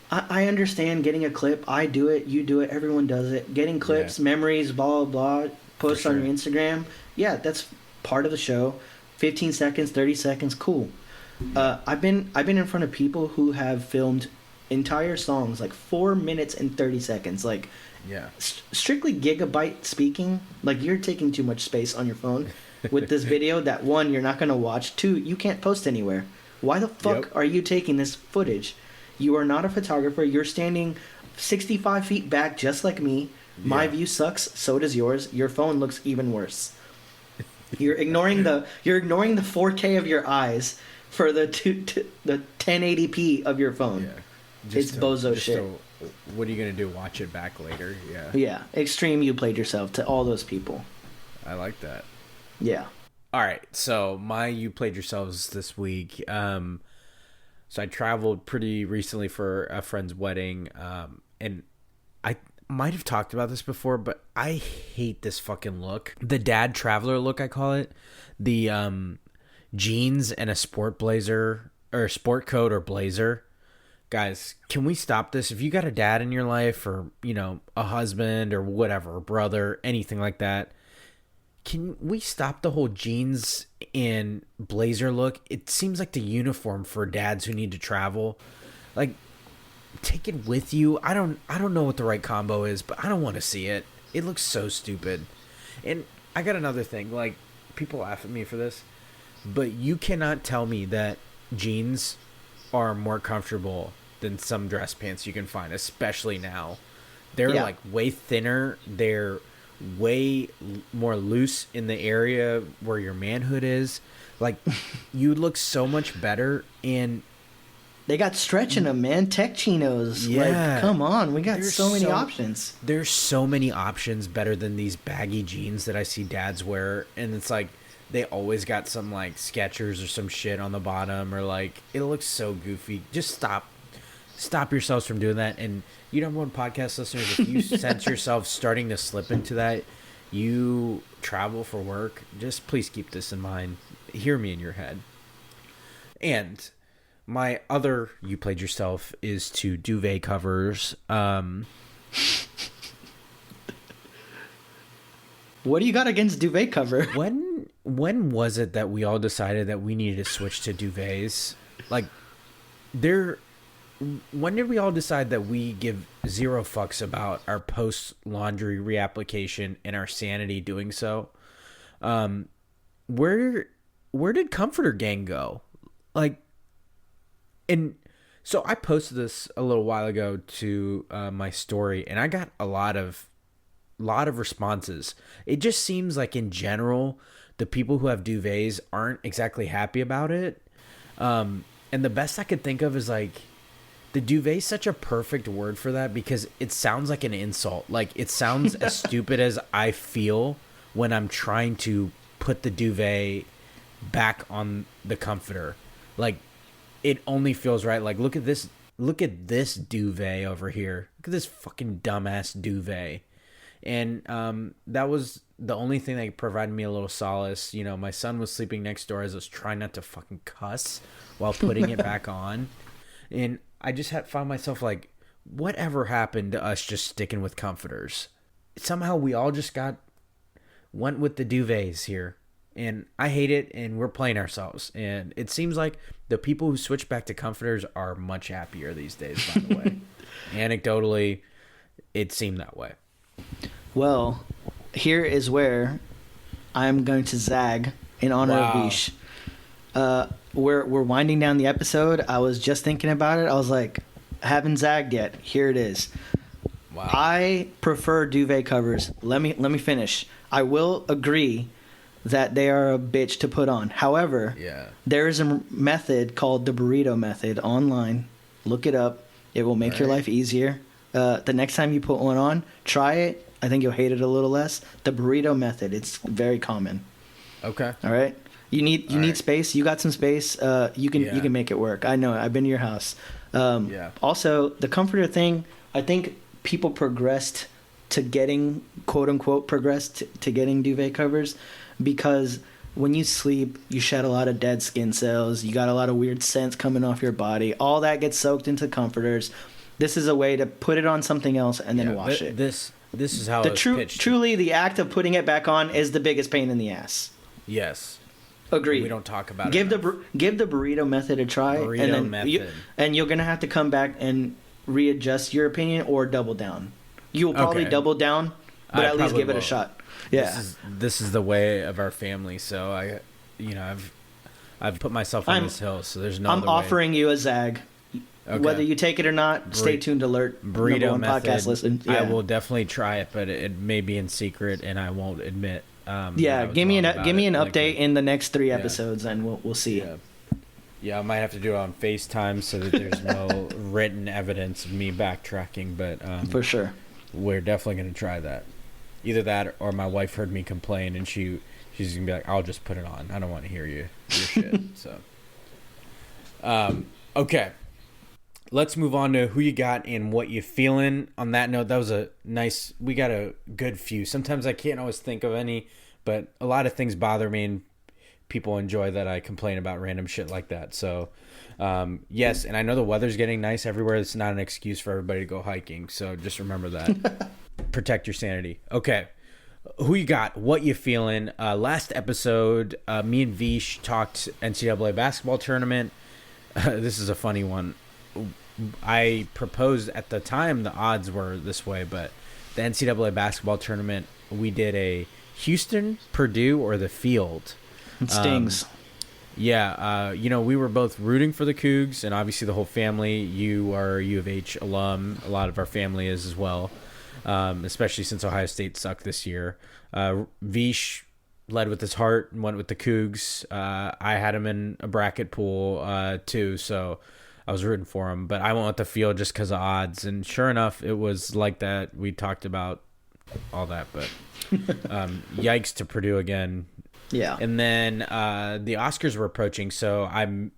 I understand getting a clip. I do it. You do it. Everyone does it. Getting clips, memories, blah, blah, blah, post on your Instagram. Yeah, that's part of the show. 15 seconds, 30 seconds, cool. I've been in front of people who have filmed entire songs, like 4 minutes and 30 seconds. Like, strictly gigabyte speaking. Like, you're taking too much space on your phone with this video that, one, you're not going to watch. Two, you can't post anywhere. Why the fuck are you taking this footage? You are not a photographer. You're standing 65 feet back just like me My Yeah. view sucks. So does yours. Your phone looks even worse. You're ignoring the 4K of your eyes for the 1080p of your phone. Yeah. It's bozo shit. What are you gonna do? Watch it back later? Yeah. Yeah, extreme. You played yourself to all those people. I like that. Yeah. All right, so my you played yourselves this week. So I traveled pretty recently for a friend's wedding, and I might have talked about this before, but I hate this fucking look. The dad traveler look, I call it. The jeans and a sport blazer or a sport coat or blazer. Guys, can we stop this? If you got a dad in your life or, a husband or whatever, a brother, anything like that, can we stop the whole jeans and blazer look? It seems like the uniform for dads who need to travel. Like, take it with you. I don't know what the right combo is, but I don't want to see it. It looks so stupid. And I got another thing. Like, people laugh at me for this, but you cannot tell me that jeans are more comfortable than some dress pants you can find, especially now. They're like way thinner. They're way more loose in the area where your manhood is. Like, you look so much better, and they got stretch in them, man. Tech chinos. Yeah. Like, come on, we got so many options. There's so many options better than these baggy jeans that I see dads wear, and it's like they always got some like Skechers or some shit on the bottom, or like it looks so goofy. Just stop yourselves from doing that. And number one podcast listeners, if you sense yourself starting to slip into that, you travel for work, just please keep this in mind. Hear me in your head. And my other you played yourself is to duvet covers. What do you got against duvet cover? When was it that we all decided that we needed to switch to duvets? Like, when did we all decide that we give zero fucks about our post-laundry reapplication and our sanity doing so? Where did Comforter Gang go? Like, and so I posted this a little while ago to my story, and I got a lot of responses. It just seems like in general, the people who have duvets aren't exactly happy about it. And the best I could think of is like, the duvet is such a perfect word for that because it sounds like an insult. Like, it sounds as stupid as I feel when I'm trying to put the duvet back on the comforter. Like, it only feels right. Like, look at this duvet over here. Look at this fucking dumbass duvet. And that was the only thing that provided me a little solace. My son was sleeping next door as I was trying not to fucking cuss while putting it back on. And I just found myself like, whatever happened to us just sticking with comforters? Somehow we all just went with the duvets here. And I hate it, and we're playing ourselves. And it seems like the people who switch back to comforters are much happier these days, by the way. Anecdotally, it seemed that way. Well, here is where I'm going to zag in honor of Vish. We're winding down the episode. I was just thinking about it. I was like, I haven't zagged yet. Here it is. Wow. I prefer duvet covers. Let me finish. I will agree that they are a bitch to put on. However, there is a method called the burrito method online. Look it up. It will make your life easier. The next time you put one on, try it. I think you'll hate it a little less. The burrito method. It's very common. Okay. All right. You need space. You got some space. You can make it work. I know. I've been to your house. Also, the comforter thing. I think people progressed to getting to getting duvet covers because when you sleep, you shed a lot of dead skin cells. You got a lot of weird scents coming off your body. All that gets soaked into comforters. This is a way to put it on something else and then wash it. This is how it's pitched. Truly, the act of putting it back on is the biggest pain in the ass. Yes. Agreed. We don't talk about give it. Give the burrito method a try. And you're gonna have to come back and readjust your opinion or double down. You'll probably double down, but at least give it a shot. Yeah. This is the way of our family. So I've put myself on this hill. So there's no. I'm offering you a zag. Okay. Whether you take it or not, stay tuned. Alert. Burrito Number one method. podcast listen. Yeah. I will definitely try it, but it may be in secret, and I won't admit. Give me an update in the next 3 episodes, and we'll see. Yeah, I might have to do it on FaceTime so that there's no written evidence of me backtracking. But for sure, we're definitely gonna try that. Either that, or my wife heard me complain, and she's gonna be like, "I'll just put it on. I don't want to hear your shit." So, okay. Let's move on to who you got and what you feeling. On that note, that was we got a good few. Sometimes I can't always think of any, but a lot of things bother me and people enjoy that I complain about random shit like that. So, yes, and I know the weather's getting nice everywhere. It's not an excuse for everybody to go hiking. So just remember that. Protect your sanity. Okay. Who you got? What you feeling? Last episode, me and Vish talked NCAA basketball tournament. This is a funny one. I proposed at the time the odds were this way, but the NCAA basketball tournament, we did a Houston, Purdue, or the field. It stings. We were both rooting for the Cougs, and obviously the whole family. You are a U of H alum. A lot of our family is as well, especially since Ohio State sucked this year. Vish led with his heart and went with the Cougs. I had him in a bracket pool too, so I was rooting for him, but I went with the field just because of odds. And sure enough, it was like that. We talked about all that, but yikes to Purdue again. Yeah. And then the Oscars were approaching, so I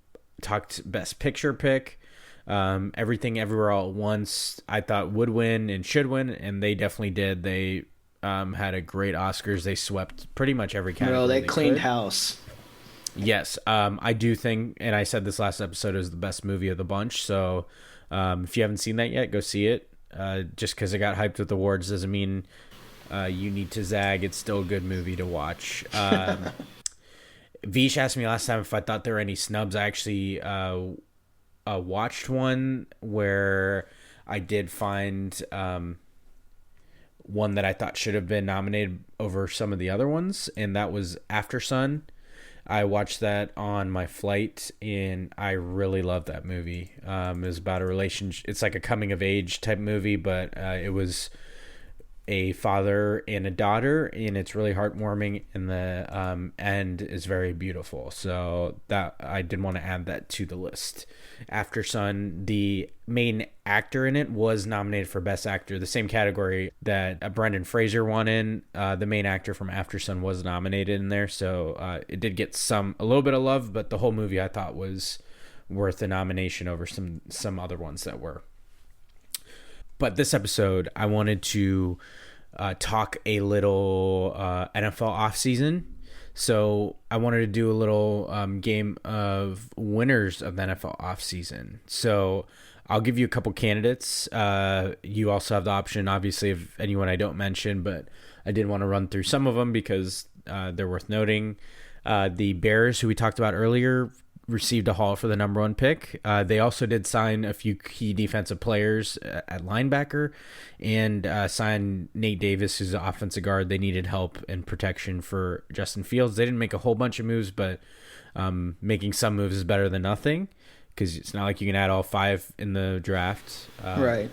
talked Best Picture pick. Everything Everywhere All at Once, I thought would win and should win, and they definitely did. They had a great Oscars. They swept pretty much every category. No, they cleaned house. Yes, I do think, and I said this last episode, is the best movie of the bunch. So if you haven't seen that yet, go see it. Just because it got hyped with awards doesn't mean you need to zag. It's still a good movie to watch. Vish asked me last time if I thought there were any snubs. I actually watched one where I did find one that I thought should have been nominated over some of the other ones, and that was After Sun. I watched that on my flight, and I really loved that movie. It was about a relationship. It's like a coming-of-age type movie, but it was a father and a daughter, and it's really heartwarming, and the end is very beautiful. So that I did want to add that to the list. After Sun, the main actor in it was nominated for Best Actor, the same category that Brendan Fraser won in. The main actor from After Sun was nominated in there, so it did get a little bit of love, but the whole movie I thought was worth a nomination over some other ones that were. But this episode, I wanted to talk a little NFL offseason. So I wanted to do a little game of winners of the NFL offseason. So I'll give you a couple candidates. You also have the option, obviously, of anyone I don't mention, but I did want to run through some of them because they're worth noting. The Bears, who we talked about earlier, received a haul for the number 1 pick. They also did sign a few key defensive players at linebacker and signed Nate Davis, who's an offensive guard. They needed help and protection for Justin Fields. They didn't make a whole bunch of moves, but making some moves is better than nothing because it's not like you can add all 5 in the draft. Right.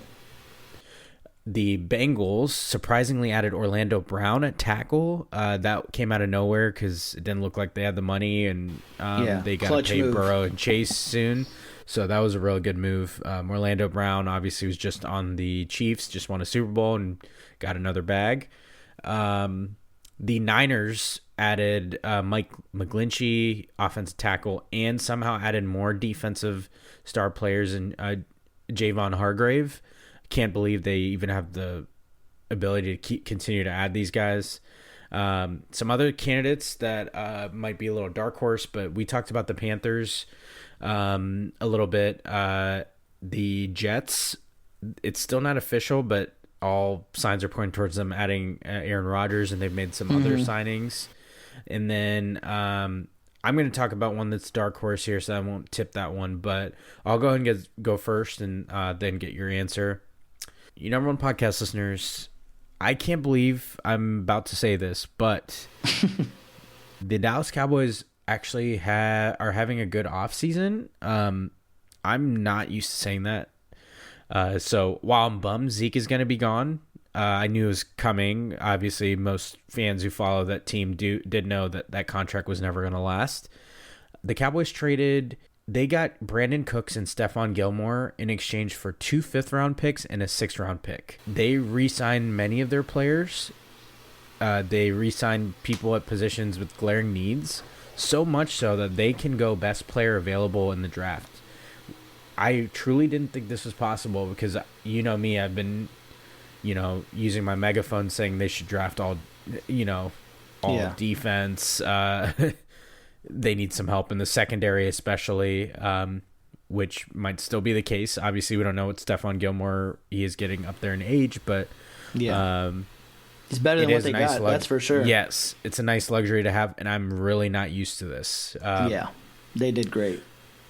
The Bengals surprisingly added Orlando Brown at tackle. That came out of nowhere because it didn't look like they had the money, and they got to pay Burrow and Chase soon. So that was a real good move. Orlando Brown obviously was just on the Chiefs, just won a Super Bowl and got another bag. The Niners added Mike McGlinchey, offensive tackle, and somehow added more defensive star players in Javon Hargrave. Can't believe they even have the ability to continue to add these guys. Some other candidates that might be a little dark horse, but we talked about the Panthers a little bit. The Jets, it's still not official, but all signs are pointing towards them adding Aaron Rodgers, and they've made some other signings. And then I'm going to talk about one that's dark horse here, so I won't tip that one, but I'll go ahead and go first and then get your answer. You number one podcast listeners, I can't believe I'm about to say this, but the Dallas Cowboys actually are having a good offseason. I'm not used to saying that. So while I'm bummed Zeke is going to be gone, I knew it was coming. Obviously, most fans who follow that team did know that contract was never going to last. The Cowboys they got Brandon Cooks and Stephon Gilmore in exchange for 2 5th-round picks and a 6th-round pick. They re-signed many of their players. They re-signed people at positions with glaring needs, so much so that they can go best player available in the draft. I truly didn't think this was possible because, you know me, I've been, using my megaphone saying they should draft all defense. They need some help in the secondary especially, which might still be the case. Obviously, we don't know what Stephon Gilmore, he is getting up there in age, but it's better than what they got, that's for sure. Yes, it's a nice luxury to have, and I'm really not used to this. They did great.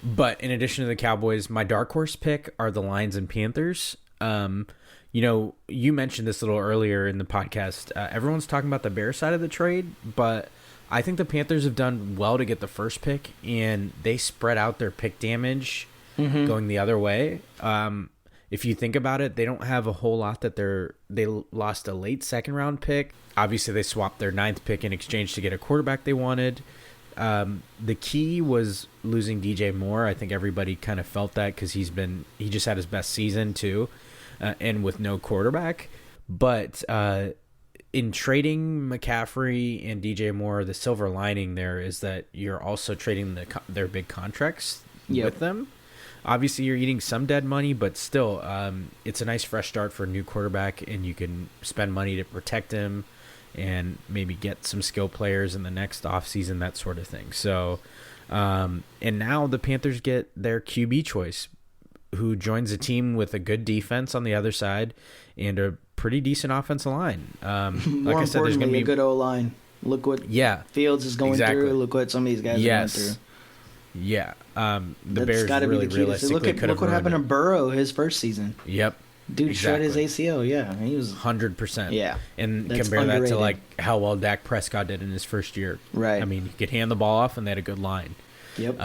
But in addition to the Cowboys, my dark horse pick are the Lions and Panthers. You mentioned this a little earlier in the podcast. Everyone's talking about the Bears side of the trade, but I think the Panthers have done well to get the first pick, and they spread out their pick damage going the other way. If you think about it, they don't have a whole lot that they lost a late 2nd-round pick. Obviously, they swapped their 9th pick in exchange to get a quarterback they wanted. The key was losing DJ Moore. I think everybody kind of felt that because he just had his best season too, and with no quarterback. But in trading McCaffrey and DJ Moore, the silver lining there is that you're also trading their big contracts with them. Obviously, you're eating some dead money, but still, it's a nice fresh start for a new quarterback, and you can spend money to protect him and maybe get some skill players in the next offseason, that sort of thing. So, and now the Panthers get their QB choice, who joins a team with a good defense on the other side and a pretty decent offensive line. Like I said, there's going to be a good O-line. Look what Fields is going through. Look what some of these guys are going through. Yeah. The That's Bears gotta really be the key. realistically could have look what happened to it. Burrow his first season. Yep. Dude shred his ACL. Yeah, he was 100%. Yeah, and that's compare underrated. that to like how well Dak Prescott did in his first year. Right. I mean, he could hand the ball off, and they had a good line. Yep.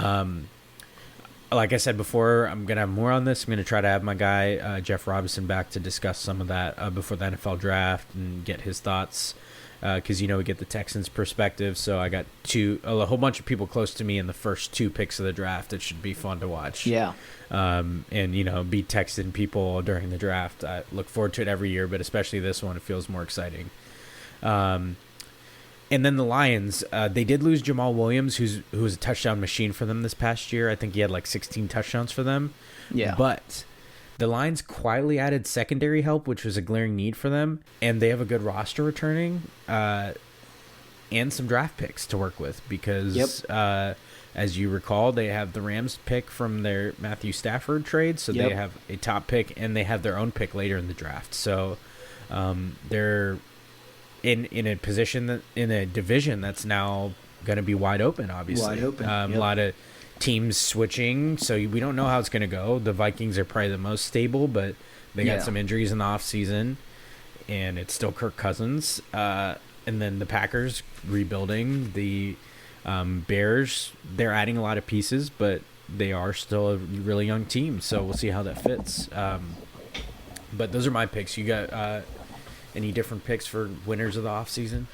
Like I said before, I'm gonna have more on this. I'm gonna try to have my guy Jeff Robinson back to discuss some of that before the NFL draft and get his thoughts. Because we get the Texans' perspective. So I got a whole bunch of people close to me in the first 2 picks of the draft. It should be fun to watch. Yeah. And be texting people during the draft. I look forward to it every year, but especially this one, it feels more exciting. And then the Lions, they did lose Jamal Williams, who was a touchdown machine for them this past year. I think he had like 16 touchdowns for them. Yeah. But the Lions quietly added secondary help, which was a glaring need for them, and they have a good roster returning and some draft picks to work with because, as you recall, they have the Rams pick from their Matthew Stafford trade, so they have a top pick, and they have their own pick later in the draft. So they're in a position in a division that's now going to be wide open, obviously. Wide open. A lot of teams switching, so we don't know how it's going to go. The Vikings are probably the most stable, but they got some injuries in the offseason, and it's still Kirk Cousins. And then the Packers rebuilding. The Bears, they're adding a lot of pieces, but they are still a really young team, so we'll see how that fits. But those are my picks. You got any different picks for winners of the offseason?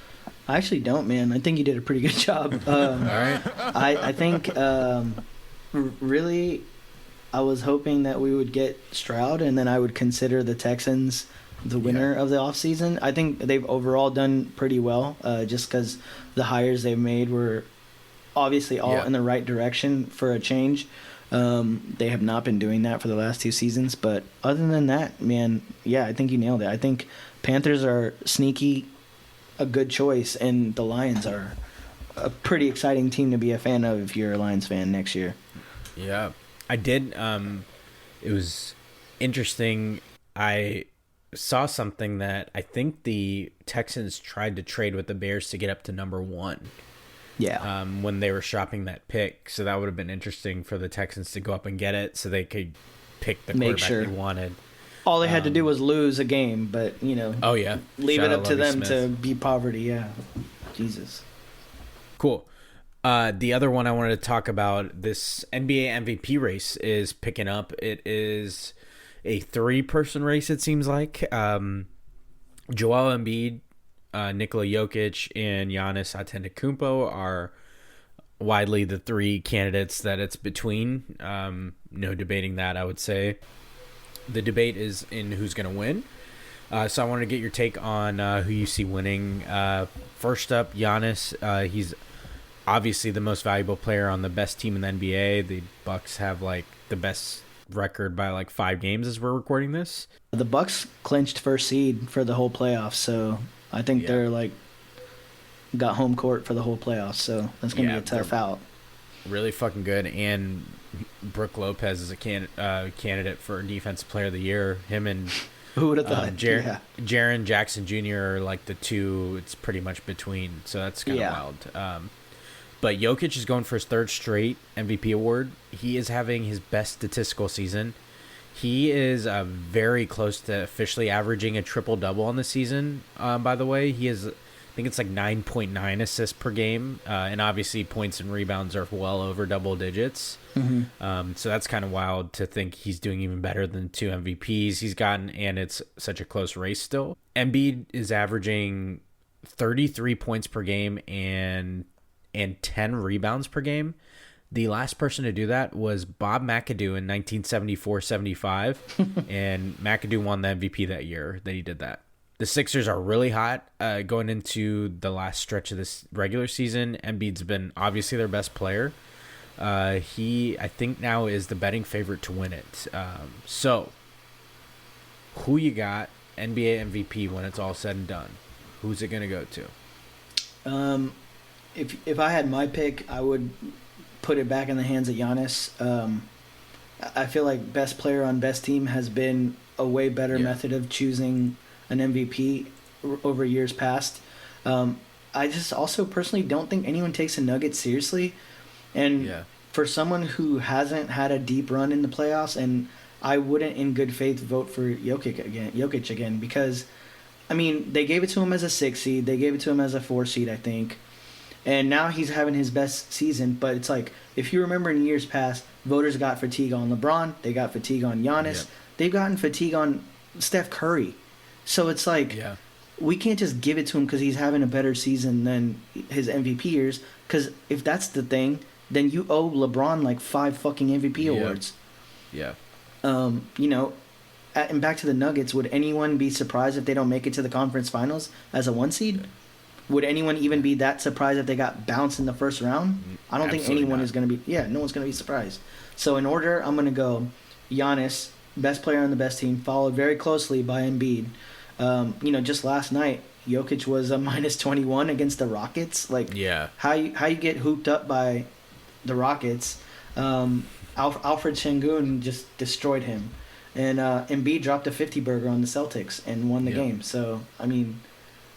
I actually don't, man. I think you did a pretty good job. All right. I think really I was hoping that we would get Stroud, and then I would consider the Texans the winner of the offseason. I think they've overall done pretty well, just because the hires they've made were obviously all in the right direction for a change. They have not been doing that for the last 2 seasons, but other than that, man, I think you nailed it. I think Panthers are sneaky, a good choice, and the Lions are a pretty exciting team to be a fan of if you're a Lions fan next year. Yeah, I did. It was interesting. I saw something that I think the Texans tried to trade with the Bears to get up to number 1. Yeah. When they were shopping that pick, so that would have been interesting for the Texans to go up and get it, so they could pick the quarterback they wanted. All they had to do was lose a game, but leave Shout it out up to Lovie them Smith. to beat poverty. Yeah, Jesus. Cool. The other one I wanted to talk about, this NBA MVP race is picking up. It is a 3-person race, it seems like. Joel Embiid, Nikola Jokic, and Giannis Antetokounmpo are widely the 3 candidates that it's between. No debating that, I would say. The debate is in who's going to win. So I wanted to get your take on who you see winning. First up, Giannis. He's obviously the most valuable player on the best team in the NBA. The Bucks have like the best record by like 5 games as we're recording this. The Bucks clinched first seed for the whole playoffs, so I think they're like got home court for the whole playoffs. So that's gonna be a tough out. Really fucking good, and Brook Lopez is a candidate for Defensive Player of the Year. Him and who would have thought? Jaren Jackson Jr. are like the 2. It's pretty much between, so that's kind of wild. But Jokic is going for his 3rd straight MVP award. He is having his best statistical season. He is very close to officially averaging a triple-double on the season, by the way. He is, I think it's like 9.9 assists per game. And obviously points and rebounds are well over double digits. Mm-hmm. So that's kind of wild to think he's doing even better than 2 MVPs he's gotten, and it's such a close race still. Embiid is averaging 33 points per game and 10 rebounds per game. The last person to do that was Bob McAdoo in 1974-75, and McAdoo won the MVP that year that he did that. The Sixers are really hot going into the last stretch of this regular season. Embiid's been obviously their best player. He, I think, now is the betting favorite to win it. So, who you got NBA MVP when it's all said and done? Who's it going to go to? If I had my pick, I would put it back in the hands of Giannis. I feel like best player on best team has been a way better method of choosing an MVP over years past. I just also personally don't think anyone takes the Nuggets seriously. And for someone who hasn't had a deep run in the playoffs, and I wouldn't in good faith vote for Jokic again because, I mean, they gave it to him as a 6 seed. They gave it to him as a 4 seed, I think. And now he's having his best season. But it's like, if you remember in years past, voters got fatigue on LeBron. They got fatigue on Giannis. They've gotten fatigue on Steph Curry. So it's like, we can't just give it to him because he's having a better season than his MVP years. Because if that's the thing, then you owe LeBron like 5 fucking MVP awards. Yeah. You know, and back to the Nuggets, would anyone be surprised if they don't make it to the conference finals as a 1 seed? Would anyone even be that surprised if they got bounced in the first round? I don't think anyone is going to be. Yeah, no one's going to be surprised. So in order, I'm going to go Giannis, best player on the best team, followed very closely by Embiid. You know, just last night, Jokic was a minus 21 against the Rockets. Like, how you get hooped up by the Rockets? Alfred Sengun just destroyed him, and Embiid dropped a 50 burger on the Celtics and won the game. So I mean,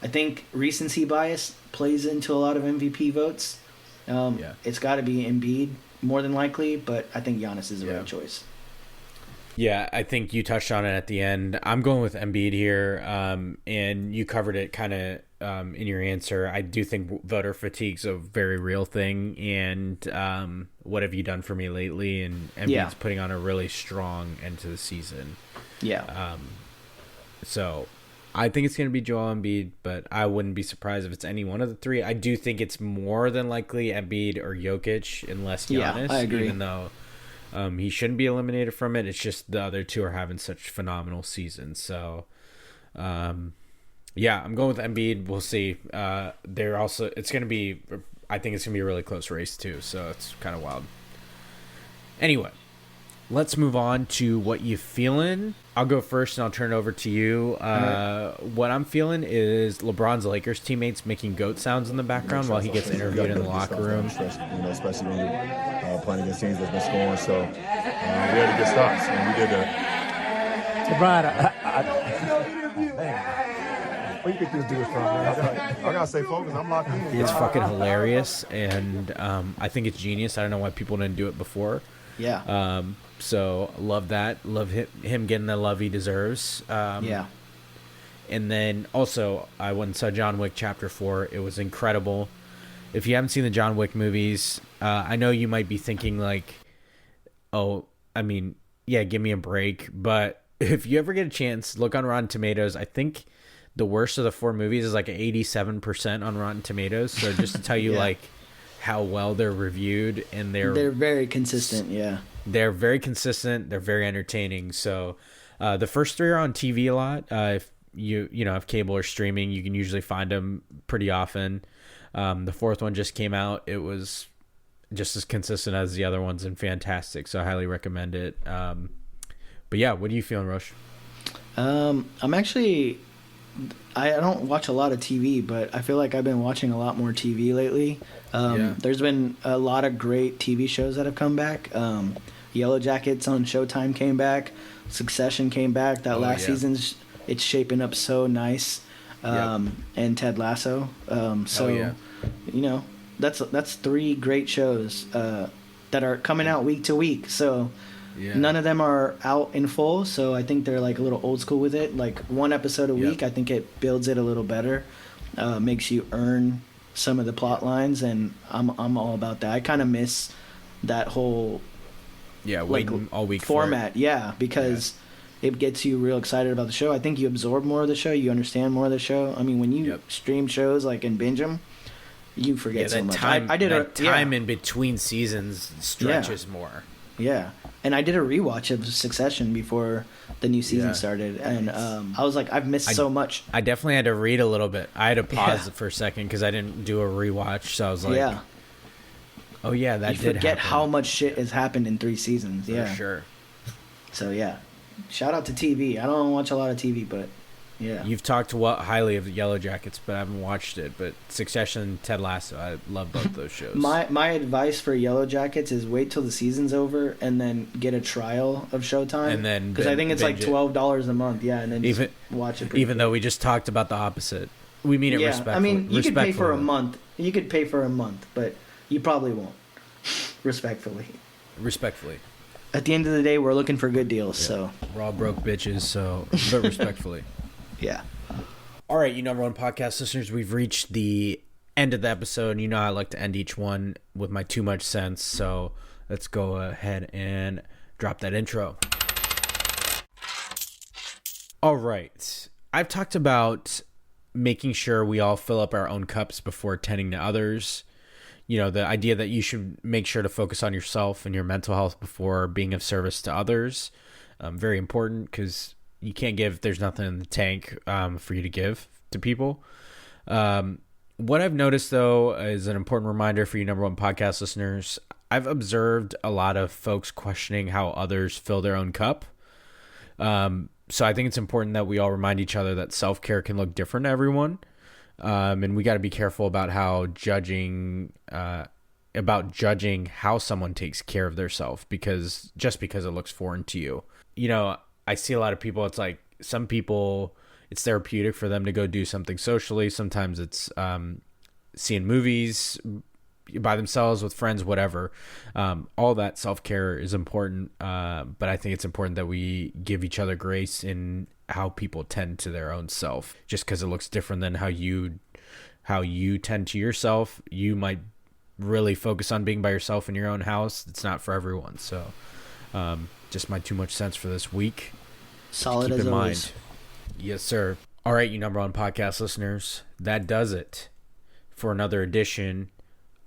I think recency bias plays into a lot of MVP votes. It's got to be Embiid more than likely, but I think Giannis is the right choice. Yeah, I think you touched on it at the end. I'm going with Embiid here, and you covered it kind of in your answer. I do think voter fatigue's a very real thing, and what have you done for me lately? And Embiid's putting on a really strong end to the season. So I think it's going to be Joel Embiid, but I wouldn't be surprised if it's any one of the 3. I do think it's more than likely Embiid or Jokic, unless Giannis. I agree. Even though he shouldn't be eliminated from it. It's just the other 2 are having such phenomenal seasons. So, I'm going with Embiid. We'll see. They're also. It's going to be. I think it's going to be a really close race too. So it's kind of wild. Anyway, let's move on to what you feeling. I'll go first, and I'll turn it over to you. What I'm feeling is LeBron's Lakers teammates making goat sounds in the background while he gets interviewed in the locker room. Especially when you're playing against teams that's been scoring. So we had to get stops, and we did that. So Brian, where you think this dude is from, man? I gotta stay focused. I'm locked in. It's fucking hilarious, and I think it's genius. I don't know why people didn't do it before. So love that. Love him getting the love he deserves. And then also I went and saw John Wick Chapter 4. It was incredible. if you haven't seen the John Wick movies, I know you might be thinking like, oh, I mean, yeah, give me a break. But if you ever get a chance, look on Rotten Tomatoes. I think the worst of the 4 movies is like 87% on Rotten Tomatoes. So just to tell you like how well they're reviewed, and they're very consistent. Yeah, they're very consistent. They're very entertaining. So the first 3 are on TV a lot. If you have cable or streaming, you can usually find them pretty often. The 4th one just came out. It was just as consistent as the other ones and fantastic. So I highly recommend it. But yeah, what are you feeling, Rosh? I'm actually, I don't watch a lot of TV, but I feel like I've been watching a lot more TV lately. There's been a lot of great TV shows that have come back. Yellow Jackets on Showtime came back. Succession came back. That last season's, it's shaping up so nice. And Ted Lasso. That's 3 great shows that are coming out week to week. So none of them are out in full. So I think they're like a little old school with it. Like 1 episode a week. I think it builds it a little better. Makes you earn some of the plot lines, and I'm all about that. I kind of miss that whole waiting all week format. Because it gets you real excited about the show. I think you absorb more of the show. You understand more of the show. I mean, when you stream shows like and binge them, you forget so much. I did time in between seasons stretches more. Yeah, and I did a rewatch of Succession before the new season started, and I was like, I've missed so much. I definitely had to read a little bit. I had to pause it for a second because I didn't do a rewatch, so I was like, oh yeah, that you did forget happen. how much shit has happened in 3 seasons. For sure. So yeah, shout out to TV. I don't watch a lot of TV, but you've talked highly of Yellow Jackets, but I haven't watched it. But Succession and Ted Lasso, I love both those shows. My advice for Yellow Jackets is wait till the season's over and then get a trial of Showtime. And then because I think it's like $12 a month. Yeah, and then just watch it. Even though we just talked about the opposite, we mean it respectfully. I mean, you could pay for a month. You could pay for a month, but you probably won't. Respectfully. At the end of the day, we're looking for good deals. So we're all broke bitches. So, but respectfully. Yeah. All right, you number one podcast listeners, we've reached the end of the episode. You know I like to end each one with my too much sense, so let's go ahead and drop that intro. All right. I've talked about making sure we all fill up our own cups before tending to others. You know, the idea that you should make sure to focus on yourself and your mental health before being of service to others. Very important because you can't give if there's nothing in the tank for you to give to people. What I've noticed, though, is an important reminder for you number one podcast listeners. I've observed a lot of folks questioning how others fill their own cup. So I think it's important that we all remind each other that self-care can look different to everyone. And we got to be careful about judging how someone takes care of themselves because it looks foreign to you. You know, I see a lot of people, it's like some people, it's therapeutic for them to go do something socially. Sometimes it's seeing movies by themselves with friends, whatever. All that self-care is important. But I think it's important that we give each other grace in how people tend to their own self. Just because it looks different than how you tend to yourself, you might really focus on being by yourself in your own house. It's not for everyone. So just my too much sense for this week. Solid as always. Yes, sir. All right, you number one podcast listeners, that does it for another edition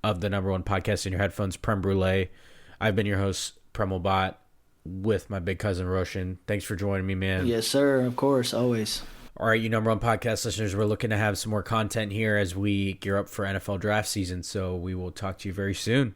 of the number one podcast in your headphones, Prem Brulee. I've been your host, Premal Bhatt, with my big cousin Roshan. Thanks for joining me, man. Yes, sir. Of course, always. All right, you number one podcast listeners, we're looking to have some more content here as we gear up for NFL draft season, so we will talk to you very soon.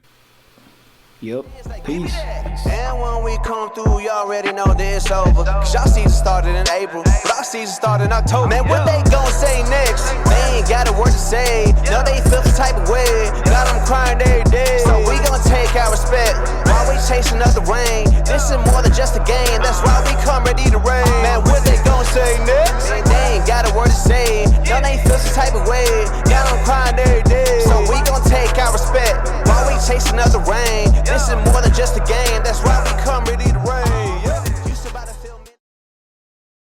Yep. Peace. And when we come through, you already know that it's over. Cause y'all season started in April, but our season started in October. Man, what they gon' say next? They ain't got a word to say. No, they feel the type of way. Got them crying every day. So we gon' take our respect while we chasing up the rain. This is more than just a game. That's why we come ready to rain. Man, what they gon' say next? They ain't got a word to say. No, they feel the type of way. Got them crying every day. So we gon' take our respect while we chasing up the rain. This is more than just a game, that's why